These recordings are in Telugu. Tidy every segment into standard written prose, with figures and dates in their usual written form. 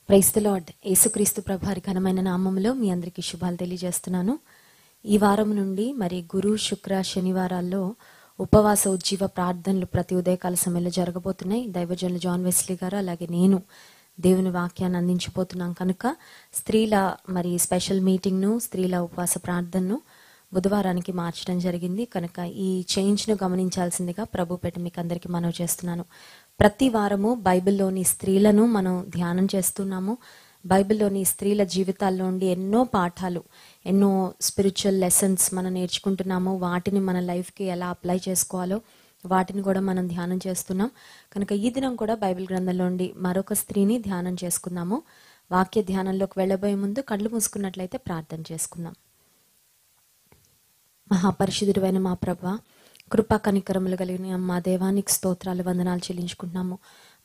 Praise the lord. యేసుక్రీస్తు ప్రభువారి ఘనమైన నామములో మీ అందరికీ శుభాలు తెలియజేస్తున్నాను. ఈ వారం నుండి మరి గురు, శుక్ర, శనివారాల్లో ఉపవాస ఉజ్జీవ ప్రార్థనలు ప్రతి ఉదయకాల సమయంలో జరగబోతున్నాయి. దైవజనులు జాన్ వెస్లీ గారు అలాగే నేను దేవుని వాక్యాన్ని అందించబోతున్నాం కనుక స్త్రీల మరి స్పెషల్ మీటింగ్ను, స్త్రీల ఉపవాస ప్రార్థనను బుధవారానికి మార్చడం జరిగింది. కనుక ఈ చేంజ్ను గమనించాల్సిందిగా ప్రభు పెట్టి మీకు అందరికీ మనవి చేస్తున్నాను. ప్రతి వారము బైబిల్లోని స్త్రీలను మనం ధ్యానం చేస్తున్నాము. బైబిల్లోని స్త్రీల జీవితాల్లో ఉండి ఎన్నో పాఠాలు, ఎన్నో స్పిరిచువల్ లెసన్స్ మనం నేర్చుకుంటున్నాము. వాటిని మన లైఫ్కి ఎలా అప్లై చేసుకోవాలో వాటిని కూడా మనం ధ్యానం చేస్తున్నాం. కనుక ఈ దినం కూడా బైబిల్ గ్రంథంలో ఉండి మరొక స్త్రీని ధ్యానం చేసుకుందాము. వాక్య ధ్యానంలోకి వెళ్ళబోయే ముందు కళ్ళు మూసుకున్నట్లయితే ప్రార్థన చేసుకుందాం. మహాపరిశుద్ధుడైన మా ప్రభువా, కృపా కనికరములు కలిగిన మా దేవానికి స్తోత్రాలు, వందనాలు చెల్లించుకుంటున్నాము.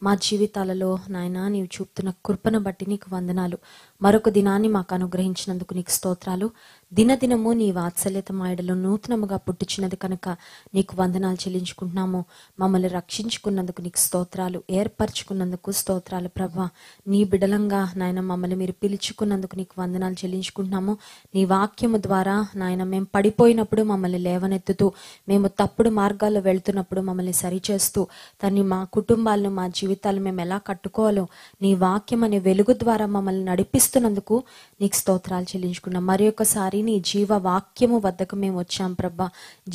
మా జీవితాలలో నాయనా నీవు చూపుతున్న కృపను బట్టి నీకు వందనాలు. మరొక దినాన్ని మాకు అనుగ్రహించినందుకు నీకు స్తోత్రాలు. దినదినము నీ వాత్సల్యత మాయడలో నూతనముగా పుట్టుచున్నది కనుక నీకు వందనాలు చెల్లించుకుంటున్నాము. మమ్మల్ని రక్షించుకున్నందుకు నీకు స్తోత్రాలు, ఏర్పరచుకున్నందుకు స్తోత్రాలు. ప్రభువా, నీ బిడలంగా నాయన మమ్మల్ని మీరు పిలుచుకున్నందుకు నీకు వందనాలు చెల్లించుకుంటున్నాము. నీ వాక్యము ద్వారా నాయన మేము పడిపోయినప్పుడు మమ్మల్ని లేవనెత్తుతూ, మేము తప్పుడు మార్గాల్లో వెళ్తున్నప్పుడు మమ్మల్ని సరిచేస్తూ, తన్ని మా కుటుంబాలను, మా జీవితాలు మేము ఎలా కట్టుకోవాలో నీ వాక్యం అనే వెలుగు ద్వారా మమ్మల్ని నడిపిస్తున్నందుకు నీకు స్తోత్రాలు చెల్లించుకున్నాం. మరి ఒకసారి నీ జీవ వాక్యము వద్దకు మేము వచ్చాం ప్రభా.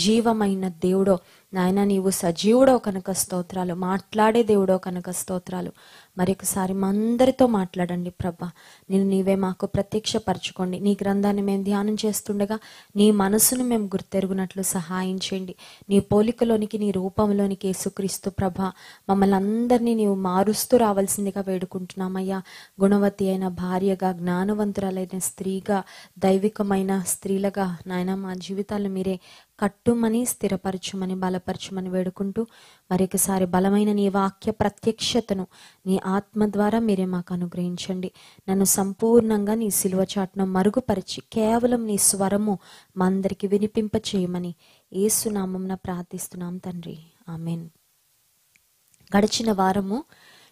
జీవమైన దేవుడో నాయన, నీవు సజీవుడో కనుక స్తోత్రాలు, మాట్లాడే దేవుడో కనుక స్తోత్రాలు. మరొకసారి మా అందరితో మాట్లాడండి ప్రభా. నేను నీవే మాకు ప్రత్యక్షపరచుకోండి. నీ గ్రంథాన్ని మేము ధ్యానం చేస్తుండగా నీ మనసును మేము గుర్తెరుగునట్లు సహాయం చేయండి. నీ పోలికలోనికి, నీ రూపంలోనికి యేసుక్రీస్తు ప్రభా మమ్మల్ని అందరినీ నీవు మారుస్తూ రావాల్సిందిగా వేడుకుంటున్నామయ్యా. గుణవతి అయిన భార్యగా, జ్ఞానవంతురాలైన స్త్రీగా, దైవికమైన స్త్రీలుగా నాయన మా జీవితాలను మీరే కట్టుమని, స్థిరపరచుమని, బలపరచుమని వేడుకుంటూ మరొకసారి బలమైన నీ వాక్య ప్రత్యక్షతను నీ ఆత్మ ద్వారా మీరే మాకు అనుగ్రహించండి. నన్ను సంపూర్ణంగా నీ సిలువ చాటును మరుగుపరిచి కేవలం నీ స్వరము మా అందరికి వినిపింప చేయమని యేసు నామమున ప్రార్థిస్తున్నాం తండ్రి, ఆమేన్. గడిచిన వారము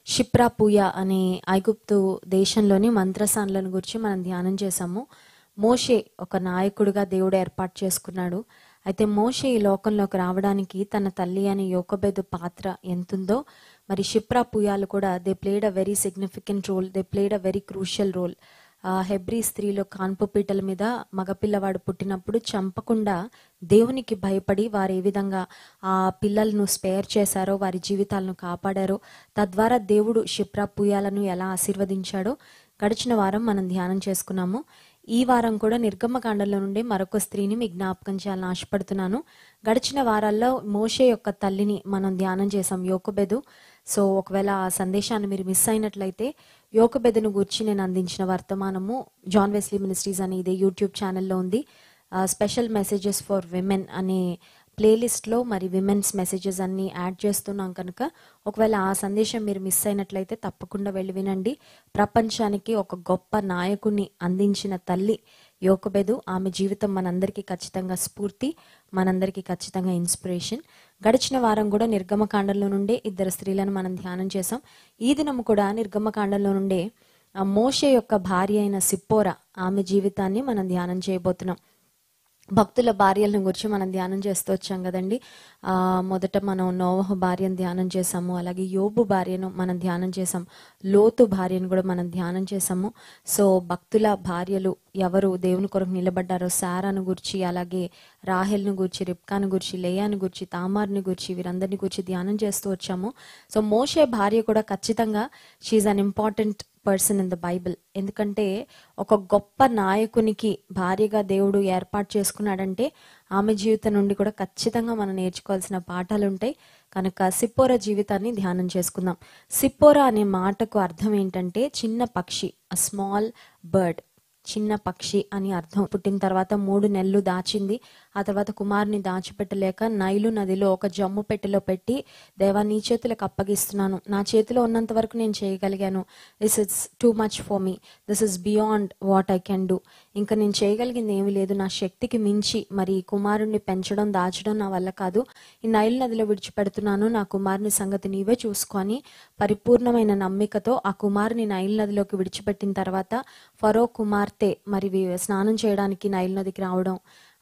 షిప్రాపూయ అనే ఐగుప్తు దేశంలోని మంత్రసానులను గురించి మనం ధ్యానం చేశాము. మోషే ఒక నాయకుడిగా దేవుడు ఏర్పాటు చేసుకున్నాడు. అయితే మోషే ఈ లోకంలోకి రావడానికి తన తల్లి అని యోకెబెదు పాత్ర ఎంతుందో, మరి షిప్రాపూయాలు కూడా they played a very significant role, they played a very crucial role. హెబ్రీ స్త్రీలో కాన్పు పీటల మీద మగపిల్లవాడు పుట్టినప్పుడు చంపకుండా దేవునికి భయపడి వారు ఏ విధంగా ఆ పిల్లలను స్పేర్ చేశారో, వారి జీవితాలను కాపాడారో, తద్వారా దేవుడు షిప్రాపూయాలను ఎలా ఆశీర్వదించాడో గడిచిన వారం మనం ధ్యానం చేసుకున్నాము. ఈ వారం కూడా నిర్గమకాండంలో నుండి మరొక స్త్రీని మీ జ్ఞాపకం చేయాలని ఆశపడుతున్నాను. గడిచిన వారాల్లో మోషే యొక్క తల్లిని మనం ధ్యానం చేసాం, యోకెబెదు. సో ఒకవేళ ఆ సందేశాన్ని మీరు మిస్ అయినట్లయితే యోకెబెదును గురించి నేను అందించిన వర్తమానము జాన్ వెస్లీ మినిస్ట్రీస్ అనే ఇదే యూట్యూబ్ ఛానల్లో ఉంది. స్పెషల్ మెసేజెస్ ఫర్ విమెన్ అనే ప్లేలిస్ట్లో మరి విమెన్స్ మెసేజెస్ అన్నీ యాడ్ చేస్తున్నాం కనుక ఒకవేళ ఆ సందేశం మీరు మిస్ అయినట్లయితే తప్పకుండా వెళ్ళి వినండి. ప్రపంచానికి ఒక గొప్ప నాయకుడిని అందించిన తల్లి యోకెబెదు. ఆమె జీవితం మనందరికీ ఖచ్చితంగా స్ఫూర్తి, మనందరికీ ఖచ్చితంగా ఇన్స్పిరేషన్. గడిచిన వారం కూడా నిర్గమకాండంలో నుండే ఇద్దరు స్త్రీలను మనం ధ్యానం చేసాం. ఈ దినం కూడా నిర్గమకాండంలో నుండే మోషే యొక్క భార్య అయిన సిప్పోరా, ఆమె జీవితాన్ని మనం ధ్యానం చేయబోతున్నాం. భక్తుల భార్యలను గురించి మనం ధ్యానం చేస్తూ వచ్చాం కదండి. మొదట మనం నోవహు భార్యను ధ్యానం చేసాము, అలాగే యోబు భార్యను మనం ధ్యానం చేసాం, లోతు భార్యను కూడా మనం ధ్యానం చేసాము. సో భక్తుల భార్యలు ఎవరు దేవుని కొరకు నిలబడ్డారో శారాను గురించి, అలాగే రాహెల్ను గురించి, రిబ్కాను గురించి, లేయాను గురించి, తామార్ని గురించి, వీరందరిని గురించి ధ్యానం చేస్తూ వచ్చాము. సో మోషే భార్య కూడా ఖచ్చితంగా she an important person in the Bible. ఎందుకంటే ఒక గొప్ప నాయకునికి భార్యగా దేవుడు ఏర్పాటు చేసుకున్నాడంటే ఆమె జీవితం నుండి కూడా ఖచ్చితంగా మనం నేర్చుకోవాల్సిన పాఠాలు ఉంటాయి. కనుక సిప్పోరా జీవితాన్ని ధ్యానం చేసుకుందాం. సిప్పోరా అనే మాటకు అర్థం ఏంటంటే చిన్న పక్షి, అ స్మాల్ బర్డ్. చిన్న పక్షి అని అర్థం. పుట్టిన తర్వాత 3 నెలలు దాచింది. ఆ తర్వాత కుమారుని దాచిపెట్టలేక నైలు నదిలో ఒక జమ్ము పెట్టెలో పెట్టి, దేవా నీ చేతులకు అప్పగిస్తున్నాను, నా చేతిలో ఉన్నంత వరకు నేను చేయగలిగాను, this is too much for me, this is beyond what I can do, ఇంకా నేను చేయగలిగింది ఏమీ లేదు, నా శక్తికి మించి మరి ఈ కుమారుణ్ణి పెంచడం దాచడం నా వల్ల కాదు, ఈ నైలు నదిలో విడిచిపెడుతున్నాను, నా కుమారుని సంగతి నీవే చూసుకొని పరిపూర్ణమైన నమ్మికతో ఆ కుమారుని నైలు నదిలోకి విడిచిపెట్టిన తర్వాత ఫరో కుమార్తె మరి స్నానం చేయడానికి నైలు నదికి రావడం,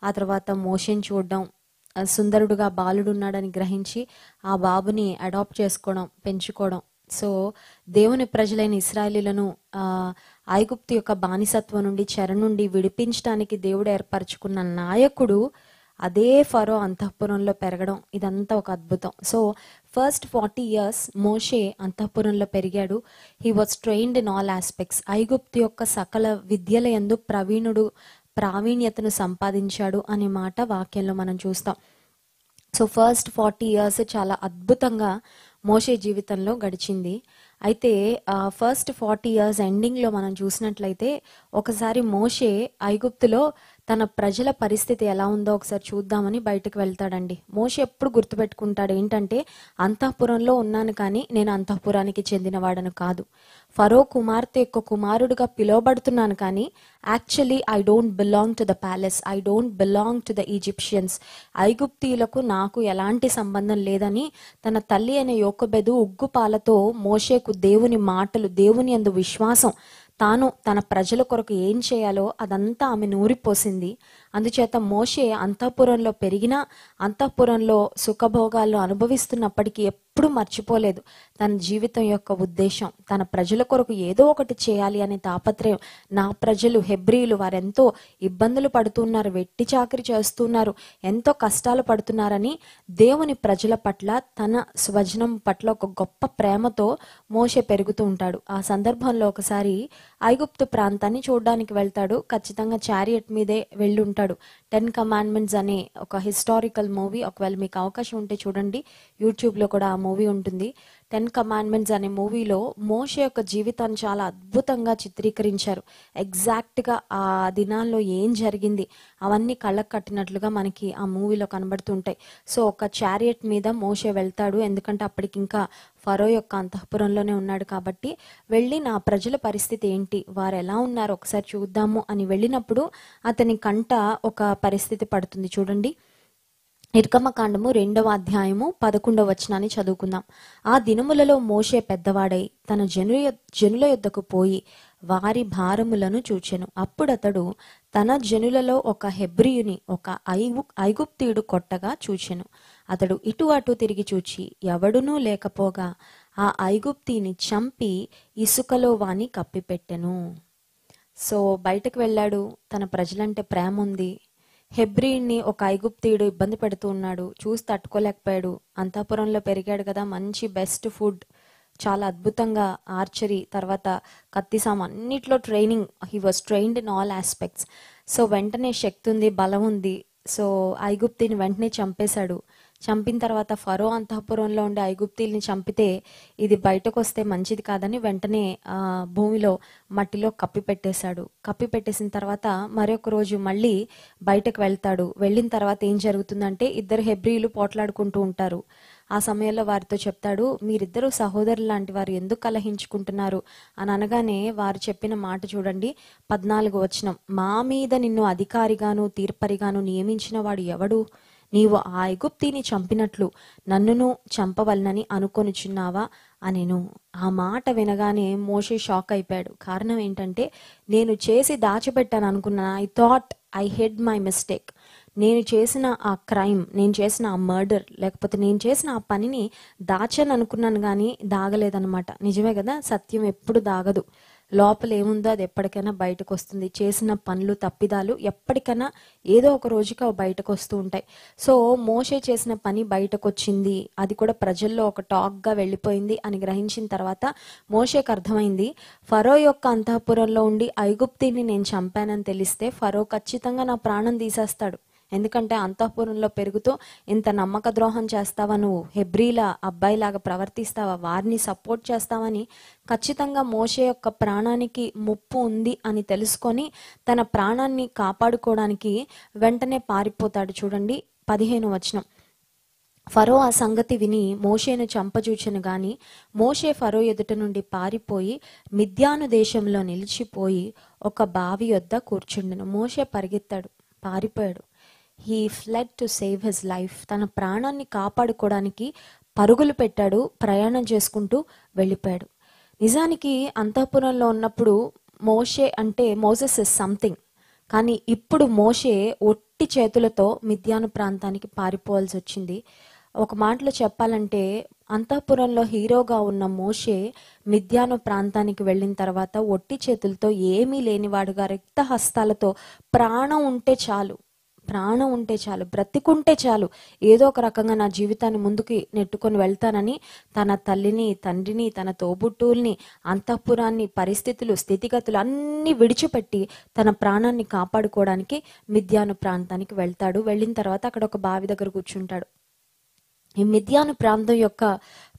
ఆ తర్వాత మోషేని చూడడం, సుందరుడుగా బాలుడు ఉన్నాడని గ్రహించి ఆ బాబుని అడాప్ట్ చేసుకోవడం, పెంచుకోవడం. సో దేవుని ప్రజలైన ఇశ్రాయేలీలను ఐగుప్తు యొక్క బానిసత్వం నుండి, చెర నుండి విడిపించడానికి దేవుడు ఏర్పరచుకున్న నాయకుడు అదే ఫరో అంతఃపురంలో పెరగడం, ఇదంతా ఒక అద్భుతం. సో ఫస్ట్ 40 years మోషే అంతఃపురంలో పెరిగాడు. He was trained in all aspects. ఐగుప్తు యొక్క సకల విద్యల యందు ప్రావీణ్యతను సంపాదించాడు అనే మాట వాక్యంలో మనం చూస్తాం. సో ఫస్ట్ 40 years చాలా అద్భుతంగా మోషే జీవితంలో గడిచింది. అయితే ఫస్ట్ 40 years ఎండింగ్లో మనం చూసినట్లయితే ఒకసారి మోషే ఐగుప్తులో తన ప్రజల పరిస్థితి ఎలా ఉందో ఒకసారి చూద్దామని బయటకు వెళ్తాడండి. మోషే ఎప్పుడు గుర్తుపెట్టుకుంటాడు ఏంటంటే, అంతఃపురంలో ఉన్నాను కానీ నేను అంతఃపురానికి చెందినవాడను కాదు, ఫరో కుమార్తె యొక్క కుమారుడుగా పిలువబడుతున్నాను కానీ actually I don't belong to the palace, I don't belong to the Egyptians. ఐగుప్తీయులకు నాకు ఎలాంటి సంబంధం లేదని తన తల్లి అయిన యోకోబెదు ఉగ్గు పాలతో మోషేకు దేవుని మాటలు, దేవుని యందు విశ్వాసం, తాను తన ప్రజల కొరకు ఏం చేయాలో అదంతా ఆమె నూరిపోసింది. అందుచేత మోషే అంతఃపురంలో పెరిగినా, అంతఃపురంలో సుఖభోగాల్లో అనుభవిస్తున్నప్పటికీ ఎప్పుడు మర్చిపోలేదు తన జీవితం యొక్క ఉద్దేశం. తన ప్రజల కొరకు ఏదో ఒకటి చేయాలి అనే తాపత్రయం. నా ప్రజలు హెబ్రీయులు వారెంతో ఇబ్బందులు పడుతున్నారు, వెట్టి చాకిరి చేస్తున్నారు, ఎంతో కష్టాలు పడుతున్నారని దేవుని ప్రజల పట్ల, తన స్వజనం పట్ల ఒక గొప్ప ప్రేమతో మోషే పెరుగుతూ ఉంటాడు. ఆ సందర్భంలో ఒకసారి ఐగుప్తు ప్రాంతాన్ని చూడడానికి వెళ్తాడు. ఖచ్చితంగా చారియట్ మీదే వెళ్ళి ఉంటాడు. 10 Commandments అనే ఒక హిస్టారికల్ మూవీ, ఒకవేళ మీకు అవకాశం ఉంటే చూడండి, యూట్యూబ్లో కూడా ఆ మూవీ ఉంటుంది. 10 Commandments అనే మూవీలో మోషే యొక్క జీవితాన్ని చాలా అద్భుతంగా చిత్రీకరించారు. ఎగ్జాక్ట్గా ఆ దినాల్లో ఏం జరిగింది అవన్నీ కళ్ళకు కట్టినట్లుగా మనకి ఆ మూవీలో కనబడుతుంటాయి. సో ఒక చారియట్ మీద మోషే వెళ్తాడు, ఎందుకంటే అప్పటికి ఇంకా ఫరో యొక్క అంతఃపురంలోనే ఉన్నాడు కాబట్టి. వెళ్ళి నా ప్రజల పరిస్థితి ఏంటి, వారు ఎలా ఉన్నారు ఒకసారి చూద్దాము అని వెళ్ళినప్పుడు అతని కంట ఒక పరిస్థితి పడుతుంది. చూడండి, నిర్గమకాండము 2వ అధ్యాయము 11వ వచనాన్ని చదువుకుందాం. ఆ దినములలో మోషే పెద్దవాడై తన జనుల యొద్దకు పోయి వారి భారములను చూచెను. అప్పుడతడు తన జనులలో ఒక హెబ్రీయుని, ఒక ఐగుప్తీయుడు కొట్టగా చూచెను. అతడు ఇటు అటు తిరిగి చూచి ఎవడునూ లేకపోగా ఆ ఐగుప్తీని చంపి ఇసుకలో వాని కప్పిపెట్టెను. సో బయటకు వెళ్ళాడు, తన ప్రజలంటే ప్రేమ ఉంది. హెబ్రీని ఒక ఐగుప్తీయుడు ఇబ్బంది పెడుతూ ఉన్నాడు, చూసి తట్టుకోలేకపోయాడు. అంతఃపురంలో పెరిగాడు కదా, మంచి బెస్ట్ ఫుడ్, చాలా అద్భుతంగా ఆర్చరీ, తర్వాత కత్తిసాం అన్నిట్లో training, he was trained in all aspects. So వెంటనే శక్తి ఉంది, బలం ఉంది. సో ఐగుప్తిని వెంటనే చంపేశాడు. చంపిన తర్వాత ఫరో అంతఃపురంలో ఉండే ఐగుప్తీల్ని చంపితే ఇది బయటకు వస్తే మంచిది కాదని వెంటనే భూమిలో మట్టిలో కప్పి పెట్టేశాడు. కప్పి పెట్టేసిన తర్వాత మరొక రోజు మళ్ళీ బయటకు వెళ్తాడు. వెళ్ళిన తర్వాత ఏం జరుగుతుందంటే, ఇద్దరు హెబ్రీయులు పోట్లాడుకుంటూ ఉంటారు. ఆ సమయంలో వారితో చెప్తాడు, మీరిద్దరూ సహోదరులు లాంటి వారు, ఎందుకు కలహించుకుంటున్నారు అని అనగానే వారు చెప్పిన మాట చూడండి, 14వ వచనం. మా మీద నిన్ను అధికారిగాను తీర్పరిగాను నియమించిన వాడు ఎవడు? నీవు ఆ ఐగుప్తిని చంపినట్లు నన్నును చంపవలనని అనుకొనుచున్నావా అనెను. ఆ మాట వినగానే మోషే షాక్ అయిపోయాడు. కారణం ఏంటంటే, నేను చేసి దాచిపెట్టాను అనుకున్నాను. I thought I head my mistake. నేను చేసిన ఆ క్రైమ్, నేను చేసిన ఆ మర్డర్, లేకపోతే నేను చేసిన ఆ పనిని దాచని అనుకున్నాను కానీ దాగలేదన్నమాట. నిజమే కదా, సత్యం ఎప్పుడు దాగదు. లోపల ఏముందో అది ఎప్పటికైనా బయటకు వస్తుంది. చేసిన పనులు, తప్పిదాలు ఎప్పటికైనా ఏదో ఒక రోజుకి అవి బయటకు వస్తూ ఉంటాయి. సో మోషే చేసిన పని బయటకు వచ్చింది, అది కూడా ప్రజల్లో ఒక టాక్గా వెళ్ళిపోయింది అని గ్రహించిన తర్వాత మోషేకు అర్థమైంది, ఫరో యొక్క అంతఃపురంలో ఉండి ఐగుప్తిని నేను చంపానని తెలిస్తే ఫరో ఖచ్చితంగా నా ప్రాణం తీసేస్తాడు. ఎందుకంటే అంతఃపురంలో పెరుగుతూ ఇంత నమ్మక ద్రోహం చేస్తావా, నువ్వు హెబ్రీల అబ్బాయిలాగా ప్రవర్తిస్తావా, వారిని సపోర్ట్ చేస్తావని ఖచ్చితంగా మోషే యొక్క ప్రాణానికి ముప్పు ఉంది అని తెలుసుకొని తన ప్రాణాన్ని కాపాడుకోవడానికి వెంటనే పారిపోతాడు. చూడండి 15వ వచనం. ఫరో ఆ సంగతి విని మోషేను చంపజూచెను గాని మోషే ఫరో ఎదుట నుండి పారిపోయి మిద్యాను దేశంలో నిలిచిపోయి ఒక బావి యొద్ద కూర్చుండెను. మోషే పరిగెత్తాడు, పారిపోయాడు. He ఫ్లెడ్ to save his life. తన ప్రాణాన్ని కాపాడుకోవడానికి పరుగులు పెట్టాడు, ప్రయాణం చేసుకుంటూ వెళ్ళిపోయాడు. నిజానికి అంతఃపురంలో ఉన్నప్పుడు మోషే అంటే మోసెస్ ఇస్ సంథింగ్, కానీ ఇప్పుడు మోషే ఒట్టి చేతులతో మిద్యాను ప్రాంతానికి పారిపోవాల్సి వచ్చింది. ఒక మాటలో చెప్పాలంటే అంతఃపురంలో హీరోగా ఉన్న మోషే మిద్యాను ప్రాంతానికి వెళ్ళిన తర్వాత ఒట్టి చేతులతో, ఏమీ లేనివాడుగా, రిక్త హస్తాలతో, ప్రాణం ఉంటే చాలు, బ్రతికుంటే చాలు, ఏదో ఒక రకంగా నా జీవితాన్ని ముందుకి నెట్టుకొని వెళ్తానని తన తల్లిని, తండ్రిని, తన తోబుట్టువుల్ని, అంతఃపురాన్ని, పరిస్థితులు, స్థితిగతులు అన్నీ విడిచిపెట్టి తన ప్రాణాన్ని కాపాడుకోవడానికి మిద్యాను ప్రాంతానికి వెళ్తాడు. వెళ్ళిన తర్వాత అక్కడ ఒక బావి దగ్గర కూర్చుంటాడు. ఈ మిద్యాను ప్రాంతం యొక్క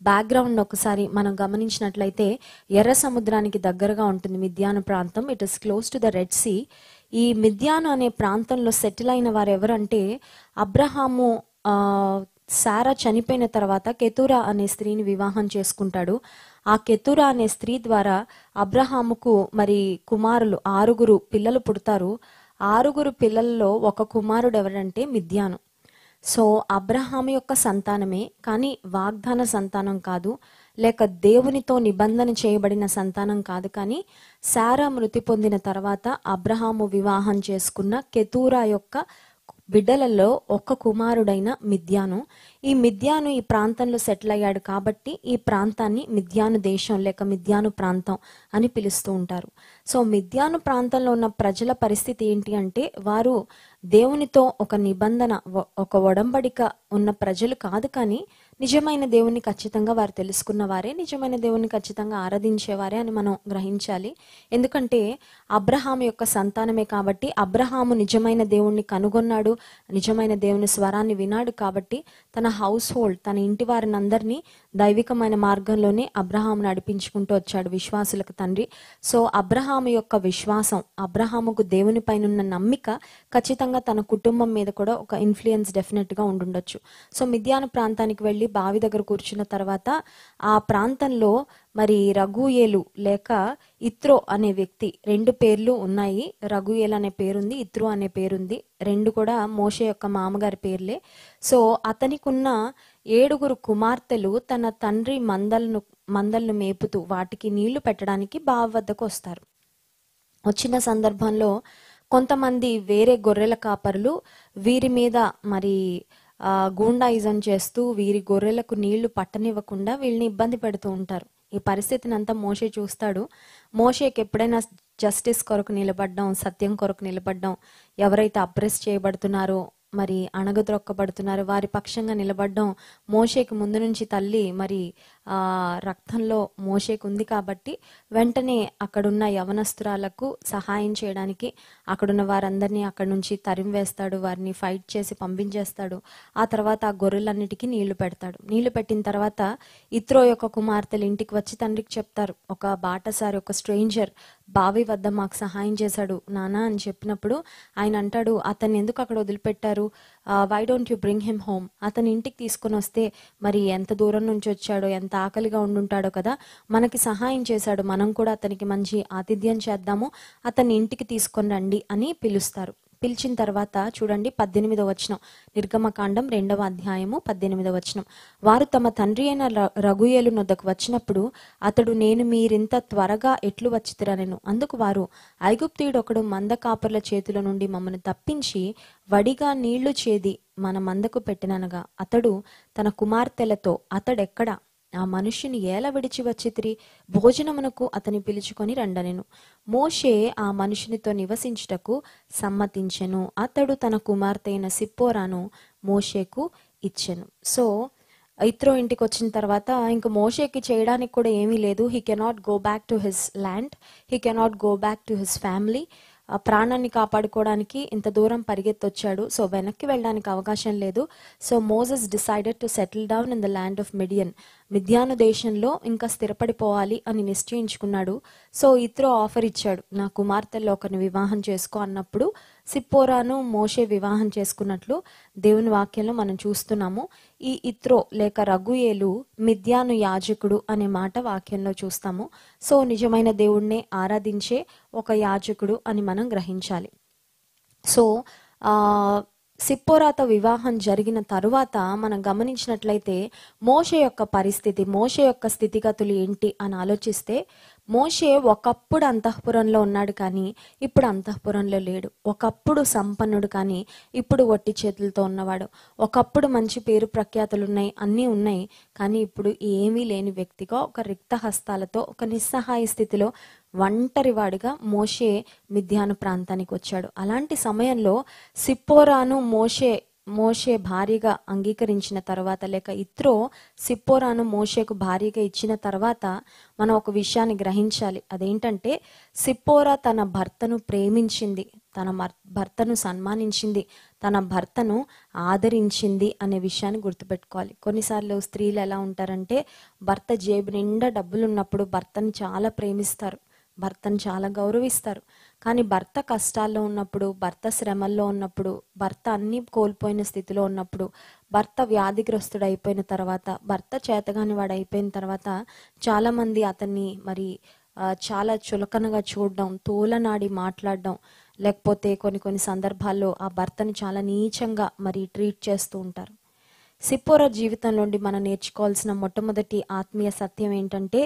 బ్యాక్గ్రౌండ్ ఒకసారి మనం గమనించినట్లయితే ఎర్ర సముద్రానికి దగ్గరగా ఉంటుంది మిద్యాను ప్రాంతం. It is close to the red sea. ఈ మిద్యాను అనే ప్రాంతంలో సెటిల్ అయిన వారు ఎవరంటే అబ్రహాము సారా చనిపోయిన తర్వాత కెతూరా అనే స్త్రీని వివాహం చేసుకుంటాడు. ఆ కెతూరా అనే స్త్రీ ద్వారా అబ్రహాముకు మరి కుమారులు 6 పిల్లలు పుడతారు. 6 పిల్లల్లో ఒక కుమారుడు ఎవరంటే మిద్యాను. సో అబ్రహాము యొక్క సంతానమే, కానీ వాగ్దాన సంతానం కాదు, లేక దేవునితో నిబంధన చేయబడిన సంతానం కాదు. కానీ సారా మృతి పొందిన తర్వాత అబ్రహాము వివాహం చేసుకున్న కెతూరా యొక్క బిడ్డలలో ఒక కుమారుడైన మిద్యాను. ఈ మిద్యాను ఈ ప్రాంతంలో సెటిల్ అయ్యాడు కాబట్టి ఈ ప్రాంతాన్ని మిద్యాను దేశం లేక మిద్యాను ప్రాంతం అని పిలుస్తూ ఉంటారు. సో మిద్యాను ప్రాంతంలో ఉన్న ప్రజల పరిస్థితి ఏంటి అంటే వారు దేవునితో ఒక నిబంధన, ఒక ఒడంబడిక ఉన్న ప్రజలు కాదు, కానీ నిజమైన దేవుని ఖచ్చితంగా వారు తెలుసుకున్న వారే, నిజమైన దేవుని ఖచ్చితంగా ఆరాధించేవారే అని మనం గ్రహించాలి. ఎందుకంటే అబ్రహాము యొక్క సంతానమే కాబట్టి అబ్రహాము నిజమైన దేవుణ్ణి కనుగొన్నాడు, నిజమైన దేవుని స్వరాన్ని వినాడు. కాబట్టి తన హౌస్ హోల్డ్, తన ఇంటి వారిని అందరినీ దైవికమైన మార్గంలోనే అబ్రహాము నడిపించుకుంటూ వచ్చాడు, విశ్వాసులకు తండ్రి. సో అబ్రహాము యొక్క విశ్వాసం, అబ్రహాముకు దేవుని పైన ఉన్న నమ్మిక ఖచ్చితంగా తన కుటుంబం మీద కూడా ఒక ఇన్ఫ్లుయెన్స్ డెఫినెట్ గా ఉండుండొచ్చు. సో మిద్యాను ప్రాంతానికి వెళ్ళి బావి దగ్గర కూర్చున్న తర్వాత ఆ ప్రాంతంలో మరి రఘుయేలు లేక ఇత్రో అనే వ్యక్తి, 2 పేర్లు ఉన్నాయి. రఘుయేలు అనే పేరుంది, ఇత్రో అనే పేరుంది. 2 కూడా మోషే యొక్క మామగారి పేర్లే. సో అతనికి ఉన్న 7 కుమార్తెలు తన తండ్రి మందలను మేపుతూ వాటికి నీళ్లు పెట్టడానికి బావి వద్దకు వస్తారు. వచ్చిన సందర్భంలో కొంతమంది వేరే గొర్రెల కాపరులు వీరి మీద మరి గూండాయిజం చేస్తూ వీరి గొర్రెలకు నీళ్లు పట్టనివ్వకుండా వీళ్ళని ఇబ్బంది పెడుతూ ఉంటారు. ఈ పరిస్థితిని అంతా మోషే చూస్తాడు. మోషేకి ఎప్పుడైనా జస్టిస్ కొరకు నిలబడ్డం, సత్యం కొరకు నిలబడ్డం, ఎవరైతే అప్రెస్ చేయబడుతున్నారో, మరి అణగద్రొక్కబడుతున్నారు వారి పక్షంగా నిలబడ్డం మోషేకి ముందు నుంచి తల్లి మరి రక్తంలో మోషేకు ఉంది కాబట్టి వెంటనే అక్కడున్న యవనస్తురాలకు సహాయం చేయడానికి అక్కడున్న వారందరినీ అక్కడి నుంచి తరిమివేస్తాడు, వారిని ఫైట్ చేసి పంపించేస్తాడు. ఆ తర్వాత ఆ గొర్రెలన్నిటికీ నీళ్లు పెడతాడు. నీళ్లు పెట్టిన తర్వాత ఇత్రో యొక్క కుమార్తెలు ఇంటికి వచ్చి తండ్రికి చెప్తారు, ఒక బాటసారి, ఒక స్ట్రేంజర్ బావి వద్ద మాకు సహాయం చేశాడు నానా అని చెప్పినప్పుడు ఆయన అంటాడు, అతన్ని ఎందుకు అక్కడ వదిలిపెట్టారు, why don't you bring him home, అతని ఇంటికి తీసుకుని వస్తే మరి ఎంత దూరం నుంచి వచ్చాడో, ఎంత ఆకలిగా ఉండుంటాడో కదా, మనకి సహాయం చేశాడు, మనం కూడా అతనికి మంచి ఆతిథ్యం చేద్దాము, అతన్ని ఇంటికి తీసుకొని రండి అని పిలుస్తారు. పిలిచిన తర్వాత చూడండి 18వ వచనం, నిర్గమకాండం 2వ అధ్యాయము 18వ వచనం. వారు తమ తండ్రి అయిన రఘుయేలు నొద్దకు వచ్చినప్పుడు అతడు, నేను మీరింత త్వరగా ఎట్లు వచ్చితిరనెను. అందుకు వారు, ఐగుప్తీయుడొకడు మంద కాపర్ల చేతుల నుండి మమ్మను తప్పించి వడిగా నీళ్లు చేది మన మందకు పెట్టిననగా అతడు తన కుమార్తెలతో, అతడెక్కడ, ఆ మనుష్యుని ఏల విడిచి వచ్చితిరి, భోజనమునకు అతని పిలుచుకొని రండనెను. మోషే ఆ మనుషునితో నివసించుటకు సమ్మతించెను. అతడు తన కుమార్తె అయిన సిప్పోరాను మోషేకు ఇచ్చెను. సో ఇత్రో ఇంటికి వచ్చిన తర్వాత ఇంక మోషేకి చేయడానికి కూడా ఏమీ లేదు. He cannot go back to his land, he cannot go back to his family. ప్రాణాన్ని కాపాడుకోవడానికి ఇంత దూరం పరిగెత్తొచ్చాడు. సో వెనక్కి వెళ్ళడానికి అవకాశం లేదు. So Moses decided to settle down in the land of మిద్యాను దేశంలో ఇంకా స్థిరపడిపోవాలి అని నిశ్చయించుకున్నాడు. సో ఇత్రో ఆఫర్ ఇచ్చాడు, నా కుమార్తెల్లో ఒకరిని వివాహం చేసుకో అన్నప్పుడు సిప్పోరాను మోషే వివాహం చేసుకున్నట్లు దేవుని వాక్యంలో మనం చూస్తున్నాము. ఈ ఇత్రో లేక రగుయేలు మిద్యాను యాజకుడు అనే మాట వాక్యంలో చూస్తాము. సో నిజమైన దేవుణ్ణే ఆరాధించే ఒక యాజకుడు అని మనం గ్రహించాలి. సో సిప్పోరాతో వివాహం జరిగిన తరువాత మనం గమనించినట్లయితే మోషే యొక్క పరిస్థితి, మోషే యొక్క స్థితిగతులు ఏంటి అని ఆలోచిస్తే, మోషే ఒకప్పుడు అంతఃపురంలో ఉన్నాడు కానీ ఇప్పుడు అంతఃపురంలో లేడు. ఒకప్పుడు సంపన్నుడు కానీ ఇప్పుడు ఒట్టి చేతులతో ఉన్నవాడు. ఒకప్పుడు మంచి పేరు ప్రఖ్యాతులు ఉన్నాయి, అన్నీ ఉన్నాయి, కానీ ఇప్పుడు ఏమీ లేని వ్యక్తిగా ఒక రిక్త హస్తాలతో ఒక నిస్సహాయ స్థితిలో ఒంటరివాడిగా మోషే మిద్యాను ప్రాంతానికి వచ్చాడు. అలాంటి సమయంలో సిప్పోరాను మోషే భార్యగా అంగీకరించిన తర్వాత, లేక ఇత్రో సిప్పోరాను మోషేకు భార్యగా ఇచ్చిన తర్వాత మనం ఒక విషయాన్ని గ్రహించాలి. అదేంటంటే సిప్పోరా తన భర్తను ప్రేమించింది, తన భర్తను సన్మానించింది, తన భర్తను ఆదరించింది అనే విషయాన్ని గుర్తుపెట్టుకోవాలి. కొన్నిసార్లు స్త్రీలు ఎలా ఉంటారంటే, భర్త జేబు నిండా డబ్బులు ఉన్నప్పుడు భర్తను చాలా ప్రేమిస్తారు, భర్తను చాలా గౌరవిస్తారు. కానీ భర్త కష్టాల్లో ఉన్నప్పుడు, భర్త శ్రమల్లో ఉన్నప్పుడు, భర్త అన్ని కోల్పోయిన స్థితిలో ఉన్నప్పుడు, భర్త వ్యాధిగ్రస్తుడు అయిపోయిన తర్వాత, భర్త చేతగాని వాడు అయిపోయిన తర్వాత చాలామంది అతన్ని మరి చాలా చులకనగా చూడడం, తోలనాడి మాట్లాడడం, లేకపోతే కొన్ని సందర్భాల్లో ఆ భర్తను చాలా నీచంగా మరి ట్రీట్ చేస్తూ ఉంటారు. సిప్పోరా జీవితం నుండి మనం నేర్చుకోవాల్సిన మొట్టమొదటి ఆత్మీయ సత్యం ఏంటంటే,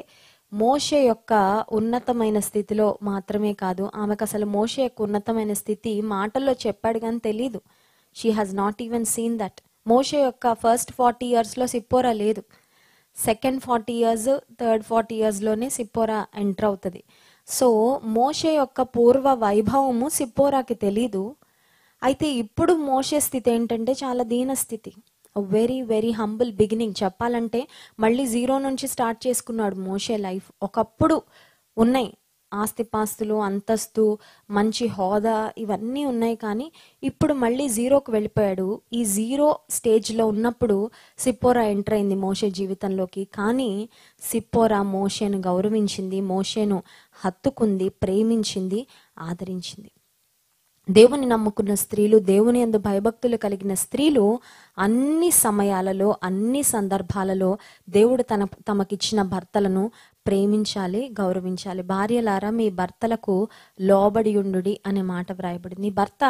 మోషే యొక్క ఉన్నతమైన స్థితిలో మాత్రమే కాదు, ఆమెకు అసలు మోషే యొక్క ఉన్నతమైన స్థితి మాటల్లో చెప్పాడు కానీ తెలీదు. She has not even seen that. మోషే యొక్క ఫస్ట్ 40 yearsలో సిప్పోరా లేదు. సెకండ్ 40 years, థర్డ్ 40 yearsలోనే సిప్పోరా ఎంటర్ అవుతుంది. సో మోషే యొక్క పూర్వ వైభవము సిప్పోరాకి తెలీదు. అయితే ఇప్పుడు మోషే స్థితి ఏంటంటే చాలా దీన స్థితి, వెరీ వెరీ హంబుల్ బిగినింగ్. చెప్పాలంటే మళ్ళీ జీరో నుంచి స్టార్ట్ చేసుకున్నాడు మోషే లైఫ్. ఒకప్పుడు ఉన్నాయి ఆస్తిపాస్తులు, అంతస్తు, మంచి హోదా, ఇవన్నీ ఉన్నాయి, కానీ ఇప్పుడు మళ్ళీ జీరోకు వెళ్ళిపోయాడు. ఈ జీరో స్టేజ్లో ఉన్నప్పుడు సిప్పోరా ఎంటర్ అయింది మోషే జీవితంలోకి. కానీ సిప్పోరా మోషేను గౌరవించింది, మోషేను హత్తుకుంది, ప్రేమించింది, ఆదరించింది. దేవుని నమ్ముకున్న స్త్రీలు, దేవుని యందు భయభక్తులు కలిగిన స్త్రీలు అన్ని సమయాలలో, అన్ని సందర్భాలలో దేవుడు తమకిచ్చిన భర్తలను ప్రేమించాలి, గౌరవించాలి. భార్యలారా, మీ భర్తలకు లోబడి ఉండుడి అనే మాట వ్రాయబడింది. నీ భర్త